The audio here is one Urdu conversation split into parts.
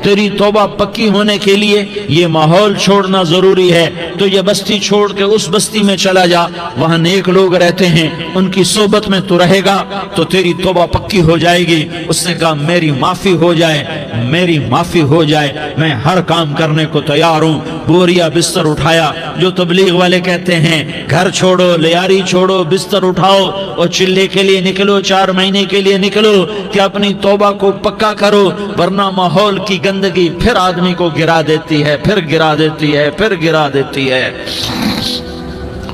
تیری توبہ پکی ہونے کے لیے یہ ماحول چھوڑنا ضروری ہے، تو یہ بستی چھوڑ کے اس بستی میں چلا جا، وہاں نیک لوگ رہتے ہیں، ان کی صحبت میں تو رہے گا تو تیری توبہ پکی ہو جائے گی۔ اس نے کہا میری معافی ہو جائے، میری معافی ہو جائے، میں ہر کام کرنے کو تیار ہوں۔ بوریا بستر اٹھایا، جو تبلیغ والے کہتے ہیں گھر چھوڑو، لیاری چھوڑو، بستر اٹھاؤ اور چلے کے لیے نکلو، 4 مہینے کے لیے نکلو کہ اپنی توبہ کو پکا کرو، ورنہ ماحول کی گندگی پھر آدمی کو گرا دیتی ہے، پھر گرا دیتی ہے، پھر گرا دیتی ہے۔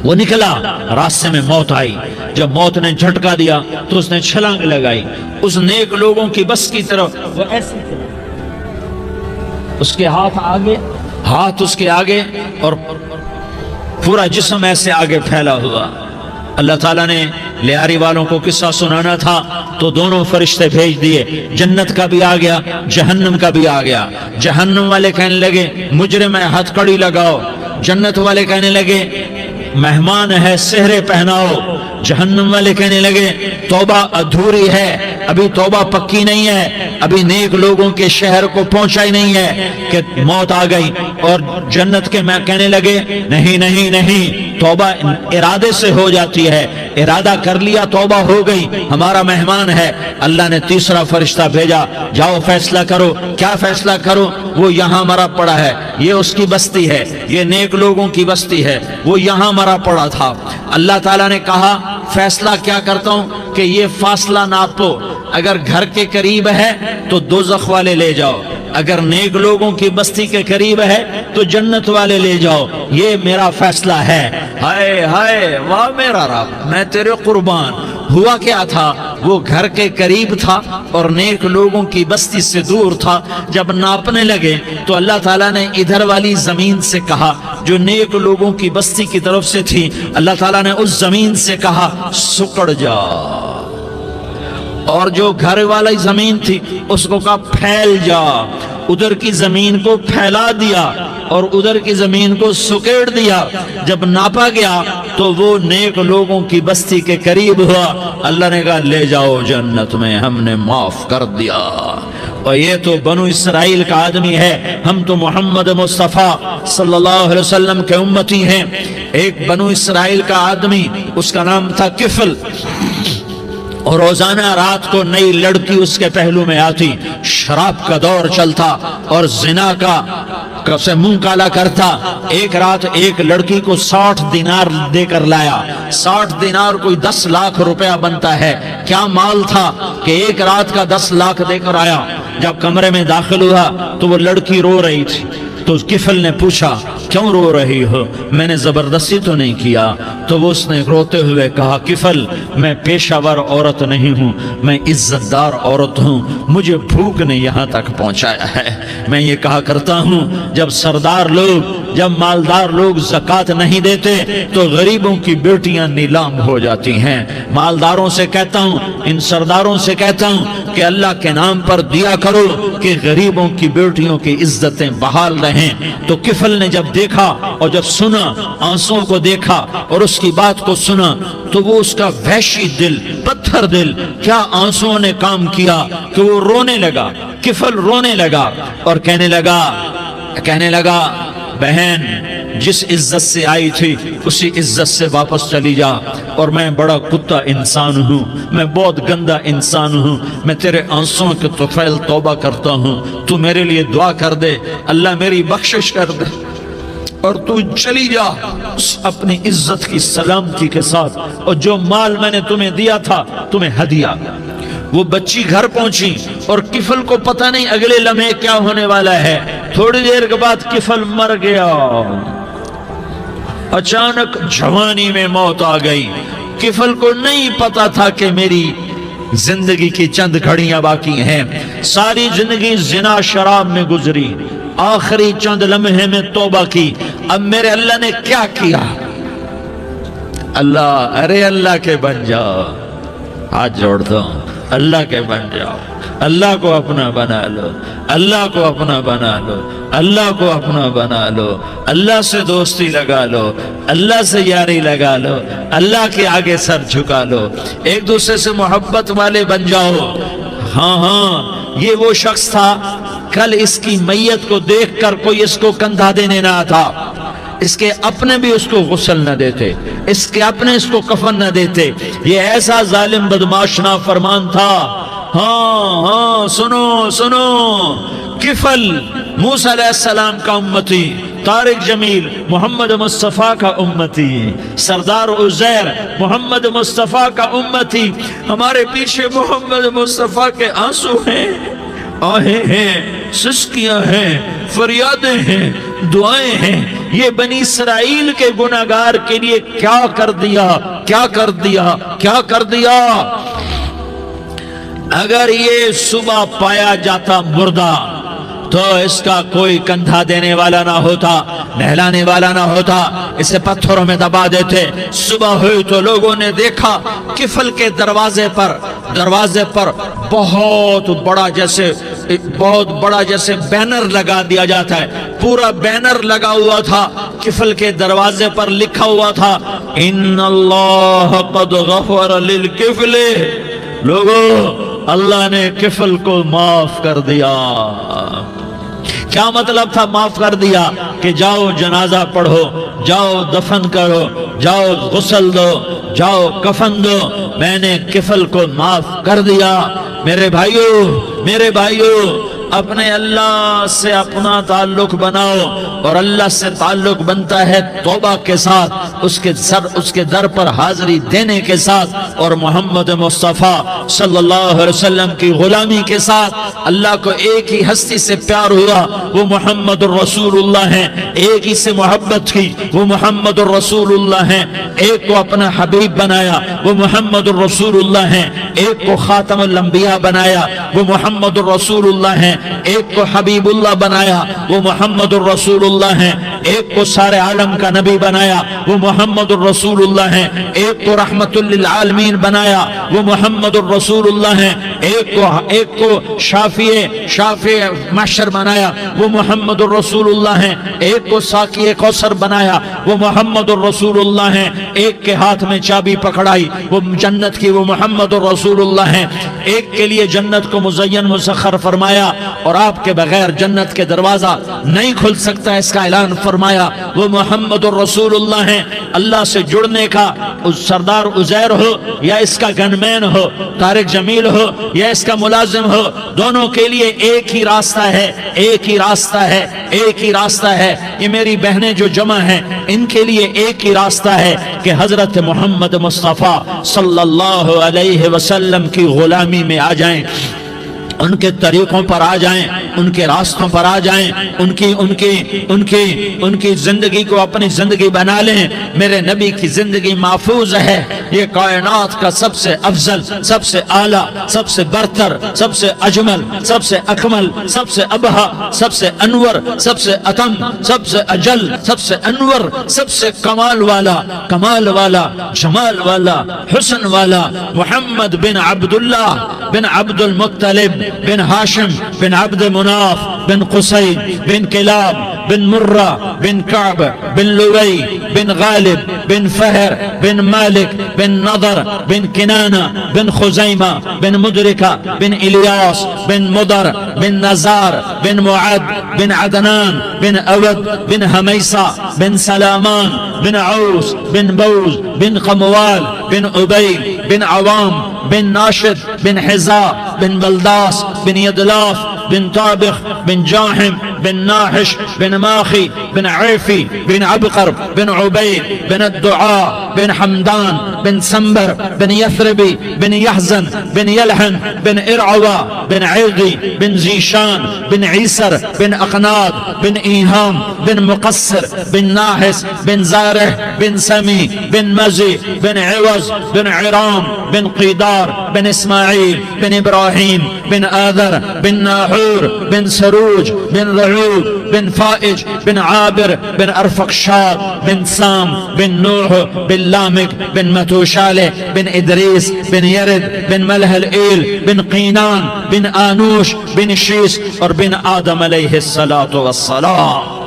وہ نکلا، راستے میں موت آئی، جب موت نے جھٹکا دیا تو اس نے چھلانگ لگائی اس نیک لوگوں کی بس کی طرف، وہ ایسے اس کے ہاتھ اس کے آگے اور پورا جسم ایسے آگے پھیلا ہوا۔ اللہ تعالیٰ نے لیاری والوں کو قصہ سنانا تھا تو دونوں فرشتے بھیج دیے، جنت کا بھی آ گیا، جہنم کا بھی آ گیا۔ جہنم والے کہنے لگے مجرم ہے، ہتھ کڑی لگاؤ۔ جنت والے کہنے لگے مہمان ہے، سہرے پہناؤ۔ جہنم والے کہنے لگے توبہ ادھوری ہے، ابھی توبہ پکی نہیں ہے، ابھی نیک لوگوں کے شہر کو پہنچا ہی نہیں ہے کہ موت آ گئی۔ اور جنت کے میں کہنے لگے نہیں نہیں نہیں، توبہ ارادے سے ہو جاتی ہے، ارادہ کر لیا توبہ ہو گئی، ہمارا مہمان ہے۔ اللہ نے تیسرا فرشتہ بھیجا، جاؤ فیصلہ کرو۔ کیا فیصلہ کرو؟ وہ یہاں مرا پڑا ہے، یہ اس کی بستی ہے، یہ نیک لوگوں کی بستی ہے، وہ یہاں مرا پڑا تھا۔ اللہ تعالیٰ نے کہا فیصلہ کیا کرتا ہوں کہ یہ فاصلہ ناپو، اگر گھر کے قریب ہے تو دوزخ والے لے جاؤ، اگر نیک لوگوں کی بستی کے قریب ہے تو جنت والے لے جاؤ، یہ میرا فیصلہ ہے۔ ہائے ہائے واہ میرا رب، میں تیرے قربان۔ ہوا کیا تھا؟ وہ گھر کے قریب تھا اور نیک لوگوں کی بستی سے دور تھا۔ جب ناپنے لگے تو اللہ تعالیٰ نے ادھر والی زمین سے کہا جو نیک لوگوں کی بستی کی طرف سے تھی، اللہ تعالیٰ نے اس زمین سے کہا سکڑ جا، اور جو گھر والی زمین تھی اس کو کہا پھیل جا۔ ادھر کی زمین کو پھیلا دیا اور ادھر کی زمین کو سکیڑ دیا۔ جب ناپا گیا تو وہ نیک لوگوں کی بستی کے قریب ہوا۔ اللہ نے کہا لے جاؤ جنت میں، ہم نے معاف کر دیا۔ اور یہ تو بنو اسرائیل کا آدمی ہے، ہم تو محمد مصطفیٰ صلی اللہ علیہ وسلم کے امتی ہیں۔ ایک بنو اسرائیل کا آدمی، اس کا نام تھا کفل، اور روزانہ رات کو نئی لڑکی اس کے پہلو میں آتی، شراب کا دور چلتا اور زنا کا سے منہ کالا کرتا۔ ایک رات ایک لڑکی کو 60 دینار دے کر لایا۔ 60 دینار کوئی 10 لاکھ روپیہ بنتا ہے۔ کیا مال تھا کہ ایک رات کا 10 لاکھ دے کر آیا۔ جب کمرے میں داخل ہوا تو وہ لڑکی رو رہی تھی، تو کفل نے پوچھا کیوں رو رہی ہو؟ میں نے زبردستی تو نہیں کیا۔ تو وہ اس نے روتے ہوئے کہا کفل میں پیشہ ور عورت نہیں ہوں، میں عزت دار عورت ہوں، مجھے بھوک نے یہاں تک پہنچایا ہے۔ میں یہ کہا کرتا ہوں جب سردار لوگ، جب مالدار لوگ زکوٰۃ نہیں دیتے تو غریبوں کی بیٹیاں نیلام ہو جاتی ہیں۔ مالداروں سے کہتا ہوں، ان سرداروں سے کہتا ہوں کہ اللہ کے نام پر دیا کرو کہ غریبوں کی بیٹیوں کی عزتیں بحال رہیں۔ تو کفل نے جب دیکھا اور جب سنا، آنسوں کو دیکھا اور اس کی بات کو سنا، تو وہ اس کا وحشی دل، پتھر دل، کیا آنسوں نے کام کیا کہ وہ رونے لگا۔ کفل رونے لگا اور کہنے لگا بہن جس عزت سے آئی تھی اسی عزت سے واپس چلی جا، اور میں بڑا کتا انسان ہوں، میں بہت گندا انسان ہوں، میں تیرے آنسوں کے طفیل توبہ کرتا ہوں، تو میرے لیے دعا کر دے، اللہ میری بخشش کر دے، اور تو چلی جا اپنی عزت کی سلامتی کے ساتھ، اور جو مال میں نے تمہیں دیا تھا تمہیں ہدیہ۔ وہ بچی گھر پہنچی اور کفل کو پتہ نہیں اگلے لمحے کیا ہونے والا ہے۔ تھوڑی دیر کے بعد کفل مر گیا، اچانک جوانی میں موت آ گئی۔ کفل کو نہیں پتا تھا کہ میری زندگی کی چند گھڑیاں باقی ہیں، ساری زندگی زنا شراب میں گزری، آخری چند لمحے میں توبہ کی۔ اب میرے اللہ نے کیا کیا؟ اللہ کے بن جاؤ، ہاتھ جوڑتا ہوں، اللہ کے بن جاؤ، اللہ کو اپنا بنا لو، اللہ کو اپنا بنا لو، اللہ کو اپنا بنا لو، اللہ سے دوستی لگا لو، اللہ سے یاری لگا لو، اللہ کے آگے سر جھکا لو، ایک دوسرے سے محبت والے بن جاؤ۔ ہاں یہ وہ شخص تھا کل اس کی میت کو دیکھ کر کوئی اس کو کندھا دینے نہ آتا، اس کے اپنے بھی اس کو غسل نہ دیتے، اس کے اپنے اس کو کفن نہ دیتے۔ یہ ایسا ظالم بدماش نافرمان تھا۔ ہاں سنو سنو، کفل موسیٰ علیہ السلام کا امتی، طارق جمیل محمد مصطفیٰ کا امتی، سردار عزیر محمد مصطفیٰ کا امتی، ہمارے پیچھے محمد مصطفیٰ کے آنسو ہیں، آہیں ہیں، سسکیاں ہیں، فریادیں ہیں، دعائیں ہیں۔ یہ بنی اسرائیل کے گناہگار کے لیے کیا کر دیا، کیا کر دیا، کیا کر دیا۔ اگر یہ صبح پایا جاتا مردہ تو اس کا کوئی کندھا دینے والا نہ ہوتا، نہلانے والا نہ ہوتا، اسے پتھروں میں دبا دیتے۔ صبح ہوئی تو لوگوں نے دیکھا کفل کے دروازے پر بہت بڑا جیسے بینر لگا دیا جاتا ہے، پورا بینر لگا ہوا تھا، کفل کے دروازے پر لکھا ہوا تھا ان اللہ قد غفر للکفل، لوگوں اللہ نے کفل کو معاف کر دیا۔ کیا مطلب تھا معاف کر دیا؟ کہ جاؤ جنازہ پڑھو، جاؤ دفن کرو، جاؤ غسل دو، جاؤ کفن دو، میں نے کفل کو معاف کر دیا۔ میرے بھائیو اپنے اللہ سے اپنا تعلق بناؤ، اور اللہ سے تعلق بنتا ہے توبہ کے ساتھ، اس کے در پر حاضری دینے کے ساتھ، اور محمد مصطفیٰ صلی اللہ علیہ وسلم کی غلامی کے ساتھ۔ اللہ کو ایک ہی ہستی سے پیار ہوا، وہ محمد الرسول اللہ ہیں، ایک ہی سے محبت کی، وہ محمد الرسول اللہ ہیں، ایک کو اپنا حبیب بنایا، وہ محمد الرسول اللہ ہیں، ایک کو خاتم الانبیاء بنایا، وہ محمد الرسول اللہ ہیں، ایک کو حبیب اللہ بنایا، وہ محمد الرسول اللہ ہیں، ایک کو سارے عالم کا نبی بنایا، وہ محمد الرسول اللہ ہیں، ایک کو رحمت للعالمین بنایا، وہ محمد الرسول اللہ ہیں، ایک کو شافع محشر بنایا، وہ محمد الرسول اللہ ہیں، ایک کو ساقی کوثر بنایا، وہ محمد الرسول اللہ ہیں، ایک کے ہاتھ میں چابی پکڑائی وہ جنت کی، وہ محمد الرسول اللہ ہیں، ایک کے لیے جنت کو مزین مسخر فرمایا اور آپ کے بغیر جنت کے دروازہ نہیں کھل سکتا، اس کا اعلان فرمایا، وہ محمد الرسول اللہ ہیں۔ اللہ سے جڑنے کا سردار عزیر ہو یا اس کا گنمین ہو، طارق جمیل ہو یا اس کا ملازم ہو، دونوں کے لیے ایک ہی راستہ ہے، ایک ہی راستہ ہے، ایک ہی راستہ ہے۔ یہ میری بہنیں جو جمع ہیں ان کے لیے ایک ہی راستہ ہے کہ حضرت محمد مصطفیٰ صلی اللہ علیہ وسلم کی غلامی میں آ جائیں، ان کے طریقوں پر آ جائیں، ان کے راستوں پر آ جائیں، ان کی زندگی کو اپنی زندگی بنا لیں۔ میرے نبی کی زندگی محفوظ ہے، یہ کائنات کا سب سے افضل، سب سے اعلیٰ، سب سے برتر، سب سے اجمل، سب سے اکمل، سب سے ابہا، سب سے انور، سب سے اتم، سب سے اجل، سب سے انور، سب سے کمال والا، جمال والا، حسن والا، محمد بن عبداللہ بن عبد المطلب بن ہاشم بن عبد مناف بن قصي بن كلاب بن مرة بن كعب بن لؤي بن غالب بن فهر بن مالك بن نضر بن كنانة بن خزيمة بن مدركة بن إلياس بن مضر بن نزار بن معد بن عدنان بن أود بن هميصة بن سلامان بن عوس بن بوز بن قموال بن أبي بن عوام بن ناشد بن حزاء بن بلداس بن يدلاف بن طابخ بن جاحم بن ناحش بن ماخي بن عيفي بن عبقر بن عبيد بن الدعاء بن حمدان بن سنبر بن يثربي بن يحزن بن يلحن بن إرعوى بن عيغي بن زيشان بن عيسر بن أقناد بن إيهام بن مقصر بن ناحس بن زارح بن سمي بن مزي بن عوز بن عرام بن قيدار بن إسماعيل بن إبراهيم بن آذر بن ناحور بن سروج بن رعود بن فائج بن عابر بن أرفقشاد بن سام بن نوح بن لامك بن متوشالة بن إدريس بن يرد بن ملح الإيل بن قينان بن آنوش بن شيس اور بن آدم علیہ الصلاة والسلام۔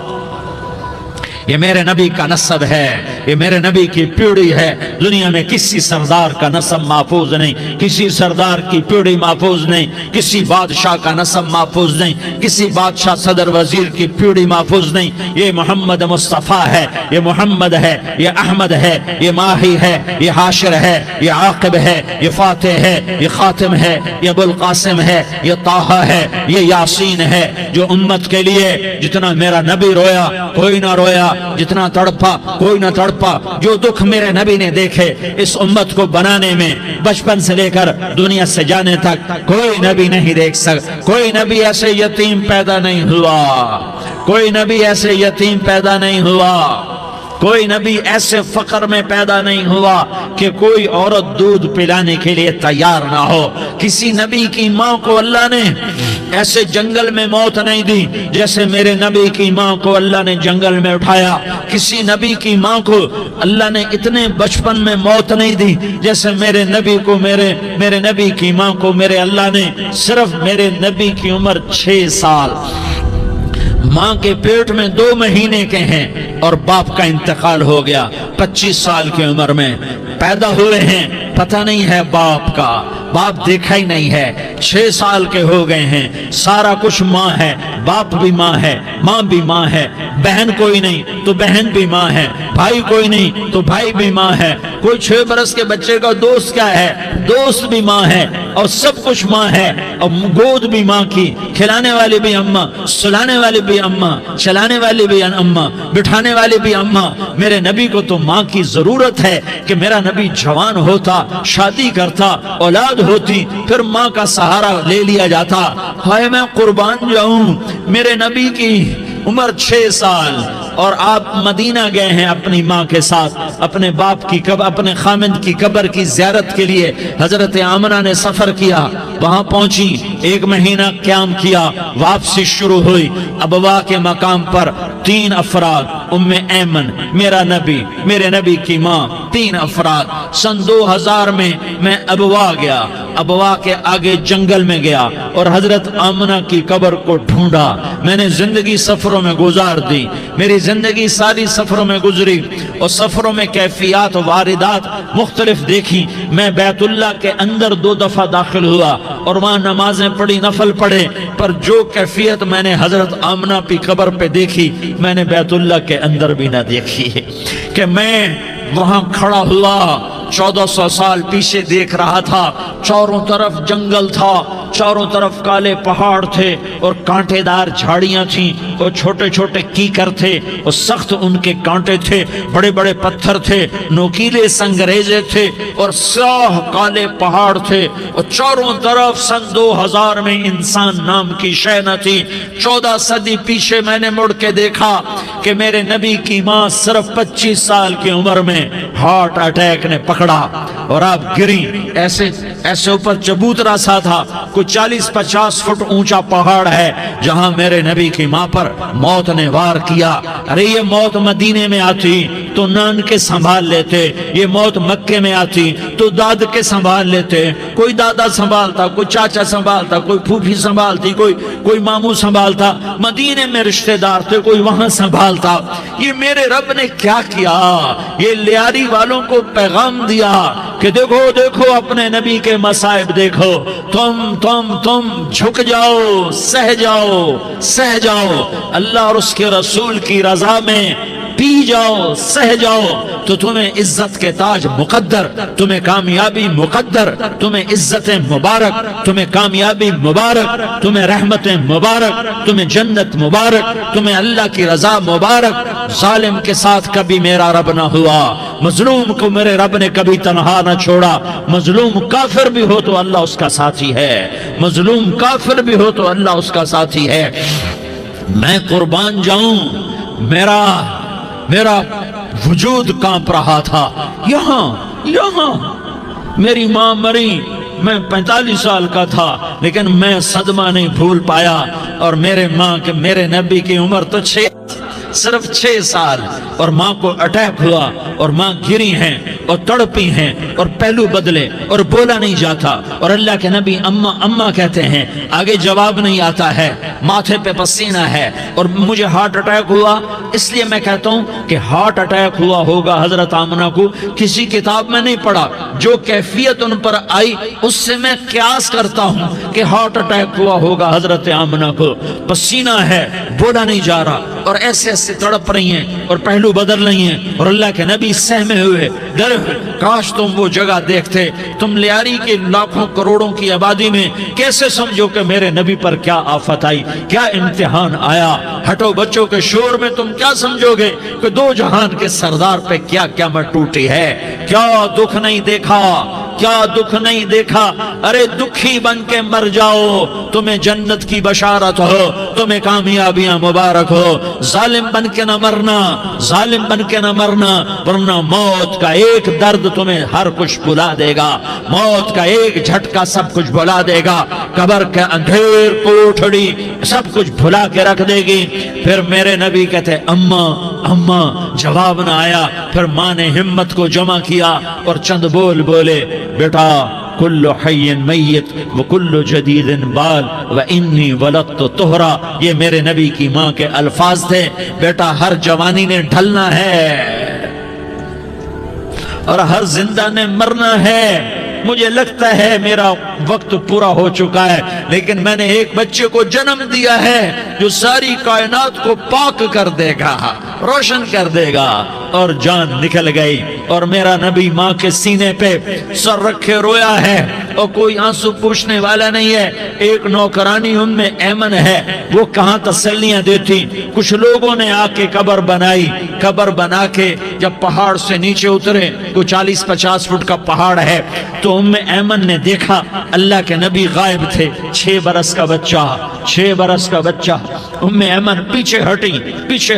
یہ میرے نبی کا نسب ہے، یہ میرے نبی کی پیڑھی ہے۔ دنیا میں کسی سردار کا نسب محفوظ نہیں، کسی سردار کی پیڑھی محفوظ نہیں، کسی بادشاہ کا نسب محفوظ نہیں، کسی بادشاہ صدر وزیر کی پیڑھی محفوظ نہیں۔ یہ محمد مصطفیٰ ہے، یہ محمد ہے، یہ احمد ہے، یہ ماہی ہے، یہ حاشر ہے، یہ عاقب ہے، یہ فاتح ہے، یہ خاتم ہے، یہ ابو القاسم ہے، یہ طٰہٰ ہے، یہ یاسین ہے۔ جو امت کے لیے جتنا میرا نبی رویا کوئی نہ رویا، جتنا تڑپا کوئی نہ تڑپا، جو دکھ میرے نبی نے دیکھے اس امت کو بنانے میں، بچپن سے لے کر دنیا سے جانے تک کوئی نبی نہیں دیکھ سکتا۔ کوئی نبی ایسے یتیم پیدا نہیں ہوا، کوئی نبی ایسے یتیم پیدا نہیں ہوا، کوئی نبی ایسے فقر میں پیدا نہیں ہوا کہ کوئی عورت دودھ پلانے کے لیے تیار نہ ہو۔ کسی نبی کی ماں کو اللہ نے ایسے جنگل میں موت نہیں دی جیسے میرے نبی کی ماں کو اللہ نے جنگل میں اٹھایا۔ کسی نبی کی ماں کو اللہ نے اتنے بچپن میں موت نہیں دی جیسے میرے نبی کو، میرے نبی کی ماں کو میرے اللہ نے صرف میرے نبی کی عمر 6 سال، ماں کے پیٹ میں 2 مہینے کے ہیں اور باپ کا انتقال ہو گیا 25 سال کی عمر میں پیدا ہوئے ہیں، پتہ نہیں ہے باپ کا، باپ دیکھا ہی نہیں ہے، 6 سال کے ہو گئے ہیں، سارا کچھ ماں ہے، باپ بھی ماں ہے، ماں بھی ماں ہے، بہن کوئی نہیں تو بہن بھی ماں ہے، بھائی کوئی نہیں تو بھائی بھی ماں ہے، کوئی 6 برس کے بچے کا دوست کیا ہے، دوست بھی ماں ہے، اور سب کچھ ماں ہے، اور گود بھی ماں کی، کھلانے والی بھی اماں، سلانے والی بھی اماں، چلانے والی بھی اماں، بٹھانے والی بھی اماں۔ میرے نبی کو تو ماں کی ضرورت ہے کہ میرا نبی جوان ہوتا، شادی کرتا، اولاد ہوتی، پھر ماں کا سہارا لے لیا جاتا۔ ہائے میں قربان جاؤں، میرے نبی کی عمر 6 سال اور آپ مدینہ گئے ہیں اپنی ماں کے ساتھ، اپنے باپ کی اپنے خامند کی قبر کی زیارت کے لیے حضرت آمنہ نے سفر کیا، وہاں پہنچی، 1 مہینہ قیام کیا، واپسی شروع ہوئی۔ ابوا کے مقام پر 3 افراد، ام ایمن، میرا نبی، میرے نبی کی ماں، 3 افراد۔ سن 2000 میں ابوا گیا، ابوا کے آگے جنگل میں گیا اور حضرت آمنہ کی قبر کو ڈھونڈا۔ میں نے زندگی سفروں میں گزار دی، میری زندگی ساری سفروں میں گزری، اور سفروں میں کیفیات و واردات مختلف دیکھی۔ میں بیت اللہ کے اندر 2 دفعہ داخل ہوا اور وہاں نمازیں پڑھی، نفل پڑھے، پر جو کیفیت میں نے حضرت آمنہ کی قبر پہ دیکھی میں نے بیت اللہ کے اندر بھی نہ دیکھی ہے، کہ میں وہاں کھڑا ہوا 1400 سال پیچھے دیکھ رہا تھا، چاروں طرف جنگل تھا، چاروں طرف کالے پہاڑ تھے اور کانٹے دار جھاڑیاں تھیں اور چھوٹے چھوٹے کیکر تھے اور سخت ان کے کانٹے تھے، بڑے بڑے پتھر تھے، نوکیلے سنگریزے تھے اور سیاہ کالے پہاڑ تھے، اور چاروں طرف سن 2000 میں انسان نام کی شے نہ تھی۔ 14 صدی پیچھے میں نے مڑ کے دیکھا کہ میرے نبی کی ماں صرف 25 سال کی عمر میں ہارٹ اٹیک نے پکڑا اور آپ گری، ایسے اوپر چبوترا سا تھا، کوئی 40-50 فٹ اونچا پہاڑ ہے جہاں میرے نبی کی ماں پر موت نے وار کیا۔ ارے یہ موت مدینے میں آتی تو نان کے سنبھال لیتے، یہ موت مکے میں آتی تو داد کے سنبھال لیتے، کوئی دادا سنبھالتا، کوئی چاچا سنبھالتا، کوئی پھوپھی سنبھالتی، کوئی ماموں سنبھالتا، مدینے میں رشتہ دار تھے کوئی وہاں سنبھالتا۔ یہ میرے رب نے کیا کیا؟ یہ لیاری والوں کو پیغام دیا کہ دیکھو دیکھو اپنے نبی کے مصائب دیکھو، تم جھک جاؤ، سہ جاؤ، اللہ اور اس کے رسول کی رضا میں پی جاؤ، سہ جاؤ، تو تمہیں عزت کے تاج مقدر، تمہیں کامیابی مقدر، تمہیں عزت مبارک، تمہیں کامیابی مبارک، تمہیں رحمت مبارک، تمہیں جنت مبارک، تمہیں اللہ کی رضا مبارک۔ ظالم کے ساتھ کبھی میرا رب نہ ہوا، مظلوم کو میرے رب نے کبھی تنہا نہ چھوڑا۔ مظلوم کافر بھی ہو تو اللہ اس کا ساتھی ہے، مظلوم کافر بھی ہو تو اللہ اس کا ساتھی ہے۔ میں قربان جاؤں، میرا وجود کانپ رہا تھا۔ یہاں میری ماں مری، میں 45 سال کا تھا، لیکن میں صدمہ نہیں بھول پایا، اور میرے نبی کی عمر تو صرف 6 سال، اور ماں کو اٹیک ہوا اور ماں گری ہیں اور تڑپی ہیں اور پہلو بدلے اور بولا نہیں جاتا، اور اللہ کے نبی اماں اماں کہتے ہیں، آگے جواب نہیں آتا ہے، ماتھے پہ پسینہ ہے، اور مجھے ہارٹ اٹیک ہوا۔ اس لیے میں کہتا ہوں کہ ہارٹ اٹیک ہوا ہوگا حضرت آمنہ کو، کسی کتاب میں نہیں پڑھا، جو کیفیت ان پر آئی اس سے میں قیاس کرتا ہوں کہ ہارٹ اٹیک ہوا ہوگا حضرت آمنہ کو، پسینہ ہے، بولا نہیں جا رہا، اور ایسے ایسے تڑپ رہی ہیں اور پہلو بدل رہی ہیں، اور اللہ کے نبی سہمے ہوئے ڈرے ہوئے، کاش تم وہ جگہ دیکھتے، تم لیاری کے لاکھوں کروڑوں کی آبادی میں کیسے سمجھو کہ میرے نبی پر کیا آفت آئی، کیا امتحان آیا۔ ہٹو بچوں کے شور میں تم کیا سمجھو گے کہ 2 جہان کے سردار پہ کیا قیامت ٹوٹی ہے، کیا دکھ نہیں دیکھا، کیا دکھ نہیں دیکھا۔ ارے دکھی بن کے مر جاؤ، تمہیں جنت کی بشارت ہو، تمہیں کامیابیاں مبارک ہو، ظالم بن کے نہ مرنا، ظالم بن کے نہ مرنا، ورنہ موت کا ایک درد تمہیں ہر کچھ بھلا دے گا، موت کا ایک جھٹکا سب کچھ بھلا دے گا، قبر کے اندھیر کوٹھڑی سب کچھ بھلا کے رکھ دے گی۔ پھر میرے نبی کہتے اماں اماں، جواب نہ آیا، پھر ماں نے ہمت کو جمع کیا اور چند بول بولے، بیٹا کل حی میت وکل جدید بال وانی ولدت طہرا، یہ میرے نبی کی ماں کے الفاظ تھے، بیٹا ہر جوانی نے ڈھلنا ہے اور ہر زندہ نے مرنا ہے۔ مجھے لگتا ہے میرا وقت پورا ہو چکا ہے، لیکن میں نے ایک بچے کو جنم دیا ہے جو ساری کائنات کو پاک کر دے گا، روشن کر دے گا، اور جان نکل گئی، اور میرا نبی ماں کے سینے پہ سر رکھے رویا ہے، اور کوئی آنسو پوچھنے والا نہیں ہے۔ ایک نوکرانی ام ایمن ہے، وہ کہاں تسلیاں دیتی، کچھ لوگوں نے آ کے قبر بنائی، قبر بنا کے جب پہاڑ سے نیچے اترے، کوئی 40-50 فٹ کا پہاڑ ہے، تو ام ایمن نے دیکھا اللہ کے نبی غائب تھے، 6 برس کا بچہ، 6 برس کا بچہ۔ ام ایمن پیچھے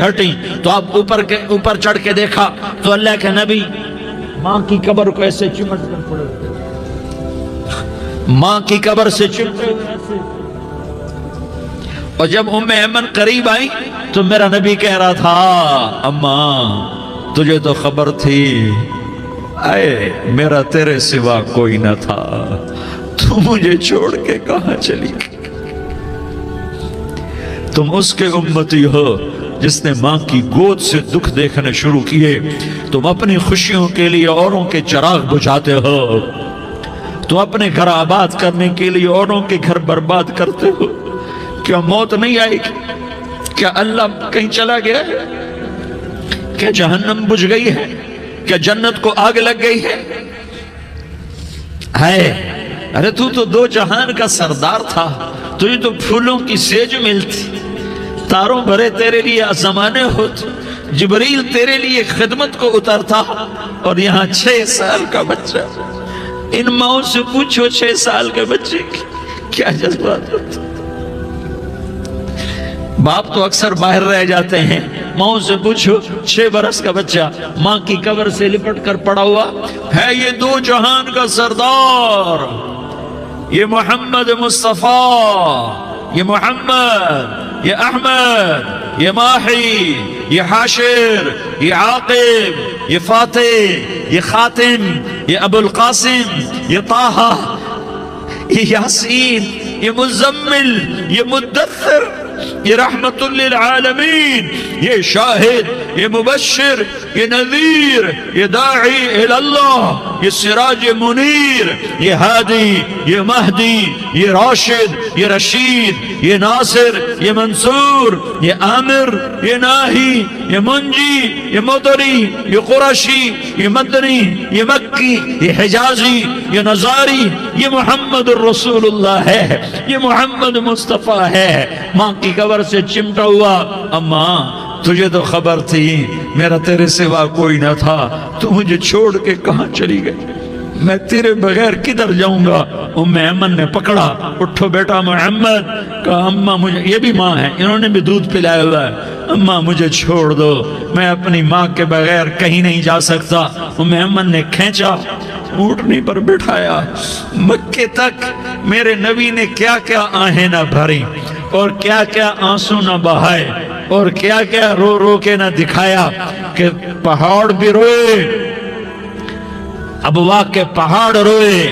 ہٹی تو آپ اوپر چڑھ کے دیکھا تو اللہ کے نبی ماں کی قبر کو ایسے چمٹ کر پڑے، ماں کی قبر سے چمٹے ہوئے ایسے، اور جب ام ایمن قریب آئی تو میرا نبی کہہ رہا تھا، اماں تجھے تو خبر تھی، اے میرا تیرے سوا کوئی نہ تھا، تو مجھے چھوڑ کے کہاں چلی گئی؟ تم اس کے امتی ہو جس نے ماں کی گود سے دکھ دیکھنے شروع کیے، تم اپنی خوشیوں کے لیے اوروں کے چراغ بجھاتے ہو، تم اپنے گھر آباد کرنے کے لیے اوروں کے گھر برباد کرتے ہو۔ کیا موت نہیں آئے گی؟ کیا اللہ کہیں چلا گیا ہے؟ کیا جہنم بجھ گئی ہے؟ کیا جنت کو آگ لگ گئی ہے؟ ارے تو 2 جہان کا سردار تھا، تجھے تو پھولوں کی سیج ملتی، تاروں بھرے تیرے لیے زمانے ہوتے، جبریل تیرے لیے خدمت کو اترتا، اور یہاں 6 سال کا بچہ۔ ان ماؤں سے پوچھو 6 سال کے بچے کی کیا جذبات ہوتے۔ باپ تو اکثر باہر رہ جاتے ہیں، ماؤں سے پوچھو 6 برس کا بچہ ماں کی قبر سے لپٹ کر پڑا ہوا ہے، یہ 2 جہان کا سردار، یہ محمد مصطفیٰ، یہ محمد، یہ احمد، یہ ماہی، یہ حاشر، یہ عاقب، یہ فاتح، یہ خاتم، یہ ابو القاسم، یہ طٰہٰ، یہ یاسین، یہ مزمل، یہ مدثر، یہ رحمت للعالمین، یہ شاہد، یہ مبشر، یہ نذیر، یہ داعی اللہ، یہ سراج منیر، یہ ہادی، یہ مہدی، یہ راشد، یہ رشید، یہ ناصر، یہ منصور، یہ عامر، یہ ناہی، یہ منجی، یہ مدری، یہ قرشی، یہ مدنی، یہ مکی، یہ حجازی، یہ نظاری، یہ محمد الرسول اللہ ہے، یہ محمد مصطفیٰ ہے۔ ماں کی قبر سے چمٹا ہوا، اماں تجھے تو خبر تھی میرا تیرے سوا کوئی نہ تھا، تو مجھے چھوڑ کے کہاں چلی گئی، میں تیرے بغیر کدھر جاؤں گا؟ ام ایمن نے پکڑا، اٹھو بیٹا محمد، کہا اماں مجھے، یہ بھی ماں ہے، انہوں نے بھی دودھ پلایا ہوا ہے، اماں مجھے چھوڑ دو، میں اپنی ماں کے بغیر کہیں نہیں جا سکتا۔ ام ایمن نے کھینچا، اونٹنی پر بٹھایا، مکے تک میرے نبی نے کیا کیا آہیں نہ بھری اور کیا کیا آنسو نہ بہائے، اور کیا کیا رو رو کے نہ دکھایا کہ پہاڑ بھی روئے، ابوا کے پہاڑ روئے،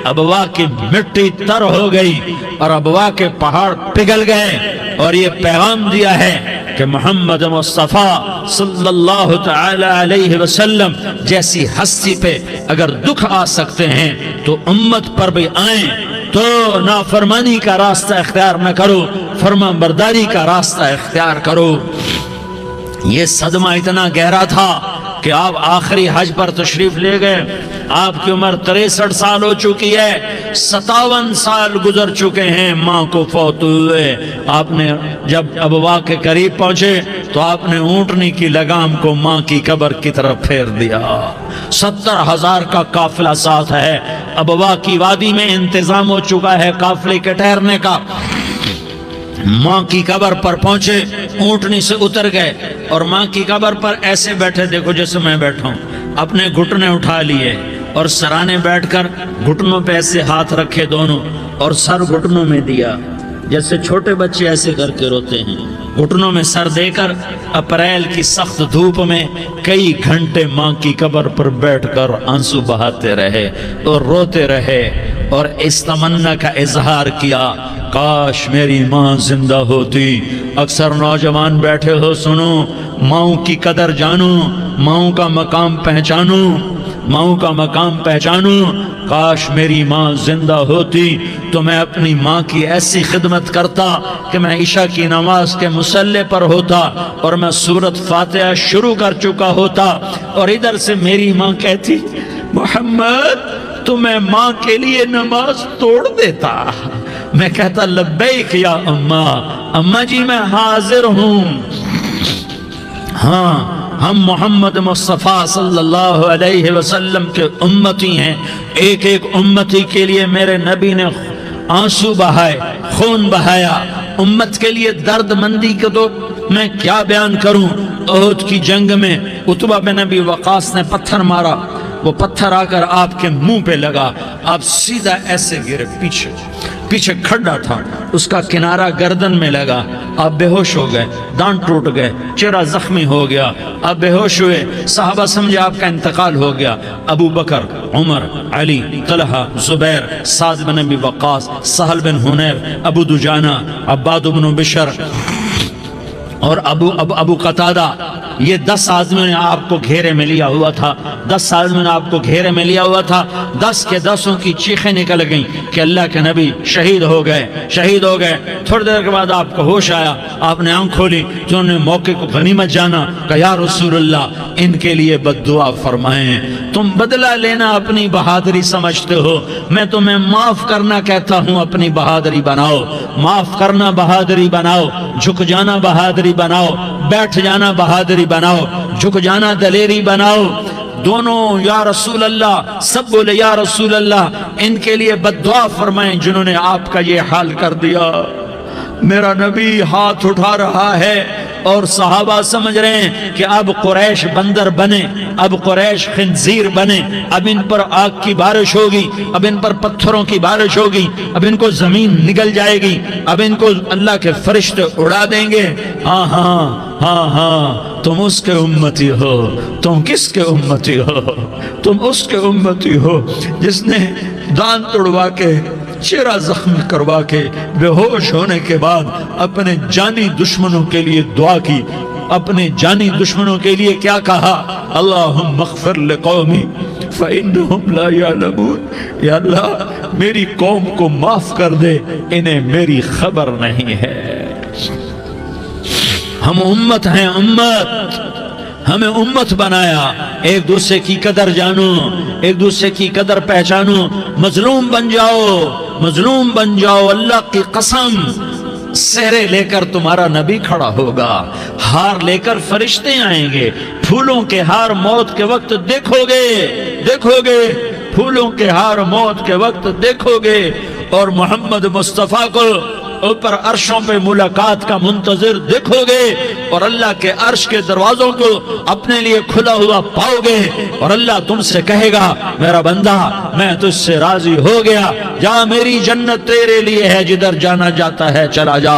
ابوا کی مٹی تر ہو گئی اور ابوا کے پہاڑ پگھل گئے، اور یہ پیغام دیا ہے کہ محمد مصطفیٰ صلی اللہ تعالی علیہ وسلم جیسی ہستی پہ اگر دکھ آ سکتے ہیں تو امت پر بھی آئیں، تو نافرمانی کا راستہ اختیار نہ کرو، فرما برداری کا راستہ اختیار کرو۔ یہ صدمہ اتنا گہرا تھا کہ آپ آخری حج پر تشریف لے گئے، آپ کی عمر 63 سال ہو چکی ہے، 57 سال گزر چکے ہیں ماں کو فوت ہوئے۔ آپ نے جب ابوا کے قریب پہنچے تو آپ نے اونٹنی کی لگام کو ماں کی قبر کی طرف پھیر دیا۔ 70,000 کا قافلہ ساتھ ہے، ابوا کی وادی میں انتظام ہو چکا ہے قافلے کے ٹھہرنے کا۔ ماں کی قبر پر پہنچے، اونٹنی سے اتر گئے اور ماں کی قبر پر ایسے بیٹھے، دیکھو جیسے میں بیٹھا ہوں، اپنے گھٹنے اٹھا لیے اور سرانے بیٹھ کر گھٹنوں پہ ایسے ہاتھ رکھے دونوں اور سر گھٹنوں میں دیا، جیسے چھوٹے بچے ایسے کر کے روتے ہیں، گھٹنوں میں سر دے کر اپریل کی سخت دھوپ میں کئی گھنٹے ماں کی قبر پر بیٹھ کر آنسو بہاتے رہے اور روتے رہے اور اس تمنا کا اظہار کیا، کاش میری ماں زندہ ہوتی۔ اکثر نوجوان بیٹھے ہو، سنو، ماؤں کی قدر جانو، ماؤں کا مقام پہچانو، ماؤں کا مقام پہچانو۔ کاش میری ماں زندہ ہوتی تو میں اپنی ماں کی ایسی خدمت کرتا کہ میں عشاء کی نماز کے مصلی پر ہوتا اور میں سورۃ فاتحہ شروع کر چکا ہوتا، اور ادھر سے میری ماں کہتی، محمد تو میں ماں کے لیے نماز توڑ دیتا۔ میں کہتا، لبیک یا اماں، اماں جی میں حاضر ہوں۔ ہاں، ہم محمد مصطفیٰ صلی اللہ علیہ وسلم کے امتی ہیں، ایک ایک امتی کے لیے میرے نبی نے آنسو بہائے، خون بہایا، امت کے لیے درد مندی کو تو میں کیا بیان کروں۔ احد کی جنگ میں عتبہ بن ابی وقاص نے پتھر مارا، وہ پتھر آ کر آپ کے منہ پہ لگا، آپ سیدھا ایسے گرے، پیچھے کھڈا تھا، اس کا کنارہ گردن میں لگا، آپ بے ہوش ہو گئے، دانت ٹوٹ گئے، چہرہ زخمی ہو گیا، آپ بے ہوش ہوئے، صحابہ سمجھے آپ کا انتقال ہو گیا۔ ابو بکر، عمر، علی، طلحہ، زبیر، سعد بن ابی وقاص، سہل بن حنیف، ابو دجانہ، عباد بن بشر اور ابو قتادہ، یہ 10 آدمیوں نے آپ کو گھیرے میں لیا ہوا تھا، 10 آدمیوں نے آپ کو گھیرے میں لیا ہوا تھا، 10 کے 10 کی چیخیں نکل گئیں کہ اللہ کے نبی شہید ہو گئے، شہید ہو گئے۔ تھوڑی دیر کے بعد آپ کو ہوش آیا، آپ نے آنکھ کھولی تو انہوں نے موقع کو غنیمت جانا کہ یا رسول اللہ ان کے لیے بد دعا فرمائیں، تم بدلہ لینا اپنی بہادری سمجھتے ہو، میں تمہیں معاف کرنا کہتا ہوں، اپنی بہادری بناؤ، معاف کرنا بہادری بناؤ، جھک جانا بہادری بناؤ، بیٹھ جانا بہادری بناؤ، جھک جانا دلیری بناؤ۔ دونوں یا رسول اللہ، سب بولے یا رسول اللہ، ان کے لیے بد دعا فرمائیں جنہوں نے آپ کا یہ حال کر دیا۔ میرا نبی ہاتھ اٹھا رہا ہے اور صحابہ سمجھ رہے ہیں کہ اب قریش بندر بنے، اب قریش خنزیر بنے، اب ان پر آگ کی بارش ہوگی، اب ان پر پتھروں کی بارش ہوگی، اب ان کو زمین نگل جائے گی، اب ان کو اللہ کے فرشتے اڑا دیں گے۔ ہاں ہاں ہاں ہاں، تم اس کے امتی ہو۔ تم کس کے امتی ہو؟ تم اس کے امتی ہو جس نے دان توڑوا کے، چہرہ زخمی کروا کے، بے ہوش ہونے کے بعد اپنے جانی دشمنوں کے لیے دعا کی، اپنے جانی دشمنوں کے لیے کیا کہا؟ اللہم اغفر لقومی فإنہم لا یعلمون، یا اللہ میری قوم کو معاف کر دے، انہیں میری خبر نہیں ہے۔ ہم امت ہیں، امت، ہمیں امت بنایا، ایک دوسرے کی قدر جانو، ایک دوسرے کی قدر پہچانو، مظلوم بن جاؤ، مظلوم بن جاؤ، اللہ کی قسم سہرے لے کر تمہارا نبی کھڑا ہوگا، ہار لے کر فرشتے آئیں گے، پھولوں کے ہار موت کے وقت دیکھو گے، دیکھو گے، پھولوں کے ہار موت کے وقت دیکھو گے، اور محمد مصطفیٰ کو اوپر عرشوں پہ ملاقات کا منتظر دیکھو گے، اور اللہ کے عرش کے دروازوں کو اپنے لیے کھلا ہوا پاؤ گے، اور اللہ تم سے کہے گا میرا بندہ میں تجھ سے راضی ہو گیا، جا میری جنت تیرے لیے ہے، جدھر جانا جاتا ہے چلا جا۔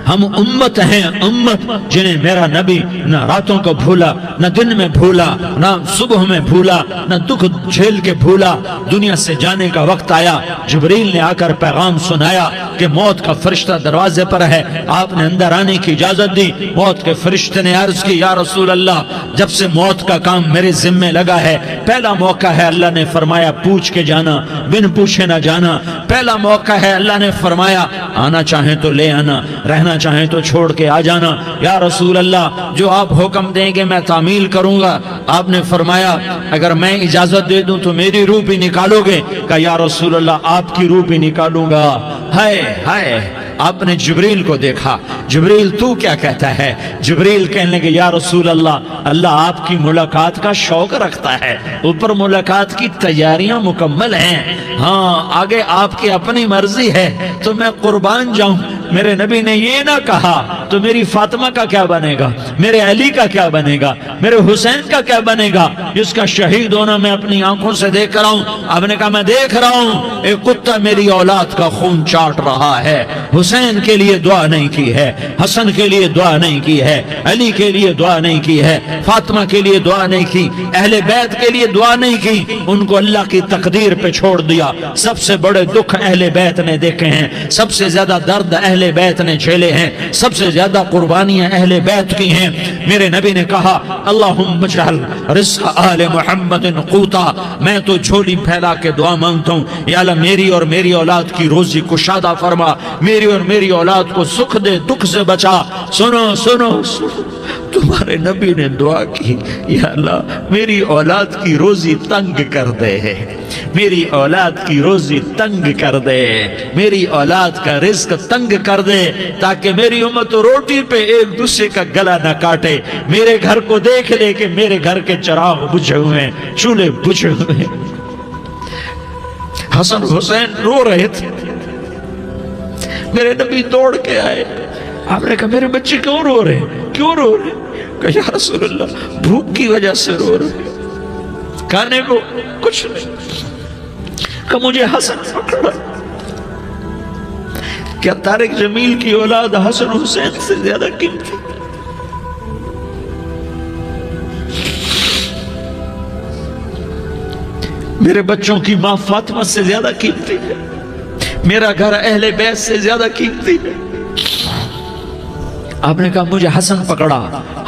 ہم امت ہیں، امت جنہیں میرا نبی نہ راتوں کو بھولا، نہ دن میں بھولا، نہ صبح میں بھولا، نہ دکھ جھیل کے بھولا۔ دنیا سے جانے کا وقت آیا، جبریل نے آ کر پیغام سنایا کہ موت کا فرشتہ دروازے پر ہے، آپ نے اندر آنے کی اجازت دی۔ موت کے فرشتے نے عرض کی، یا رسول اللہ، جب سے موت کا کام میرے ذمہ لگا ہے، پہلا موقع ہے، اللہ نے فرمایا پوچھ کے جانا، بن پوچھے نہ جانا۔ پہلا موقع ہے، اللہ نے فرمایا آنا چاہیں تو لے آنا، رہنا چاہیں تو چھوڑ کے آ جانا۔ یا رسول اللہ، جو آپ حکم دیں گے میں تعمیل کروں گا۔ آپ نے فرمایا اگر میں اجازت دے دوں تو میری روح بھی نکالو گے؟ کہا یا رسول اللہ، آپ کی روح بھی نکالوں گا۔ ہائے ہائے، آپ نے جبریل کو دیکھا، جبریل تو کیا کہتا ہے؟ جبریل کہنے لگے یا رسول اللہ، اللہ آپ کی ملاقات کا شوق رکھتا ہے، اوپر ملاقات کی تیاریاں مکمل ہیں، ہاں آگے آپ کی اپنی مرضی ہے تو میں قربان جاؤں۔ میرے نبی نے یہ نہ کہا تو میری فاطمہ کا کیا بنے گا، میرے علی کا کیا بنے گا، میرے حسین کا کیا بنے گا، جس کا شہید ہونا میں اپنی آنکھوں سے دیکھ رہا ہوں۔ آپ نے کہا میں دیکھ رہا ہوں، ایک کتا میری اولاد کا خون چاٹ رہا ہے۔ حسین کے لیے دعا نہیں کی ہے، حسن کے لیے دعا نہیں کی ہے، علی کے لیے دعا نہیں کی ہے، فاطمہ کے لیے دعا نہیں کی، اہل بیت کے لیے دعا نہیں کی، ان کو اللہ کی تقدیر پہ چھوڑ دیا۔ سب سے بڑے دکھ اہل بیت نے دیکھے ہیں، سب سے زیادہ درد اہل بیت نے جھیلے ہیں، سب سے زیادہ قربانیاں اہل بیت کی ہیں۔ میرے نبی نے کہا اللہم اجعل رزق آل محمد قوتا، میں تو جھولی پھیلا کے دعا مانگتا ہوں، یا اللہ میری اور میری اولاد کی روزی کشادہ فرما، میری اور میری اولاد کو سکھ دے، دکھ سے بچا۔ سنو سنو سنو، تمہارے نبی نے دعا کی، یا اللہ میری اولاد کی روزی تنگ کر دے، میری اولاد کی روزی تنگ کر دے، میری اولاد کا رزق تنگ کر دے، تاکہ میری امت روٹی پہ ایک دوسرے کا گلا نہ کاٹے، میرے گھر کو دیکھ لے کہ میرے گھر کے چراغ بجھے ہوئے ہیں، چولہے بجھے ہوئے ہیں۔ حسن حسین رو رہے تھے، میرے نبی دوڑ کے آئے، آپ نے کہا میرے بچے کیوں رو رہے ہیں، کیوں رو رہے ہیں؟ کہا یا رسول اللہ بھوک کی وجہ سے رو رہے ہیں، کھانے کو کچھ نہیں۔ کہ مجھے حسن پکڑا، کیا طارق جمیل کی اولاد حسن حسین سے زیادہ قیمتی؟ میرے بچوں کی ماں فاطمہ سے زیادہ قیمتی ہے، میرا گھر اہل بیت سے زیادہ قیمتی ہے۔ آپ نے کہا مجھے حسن پکڑا،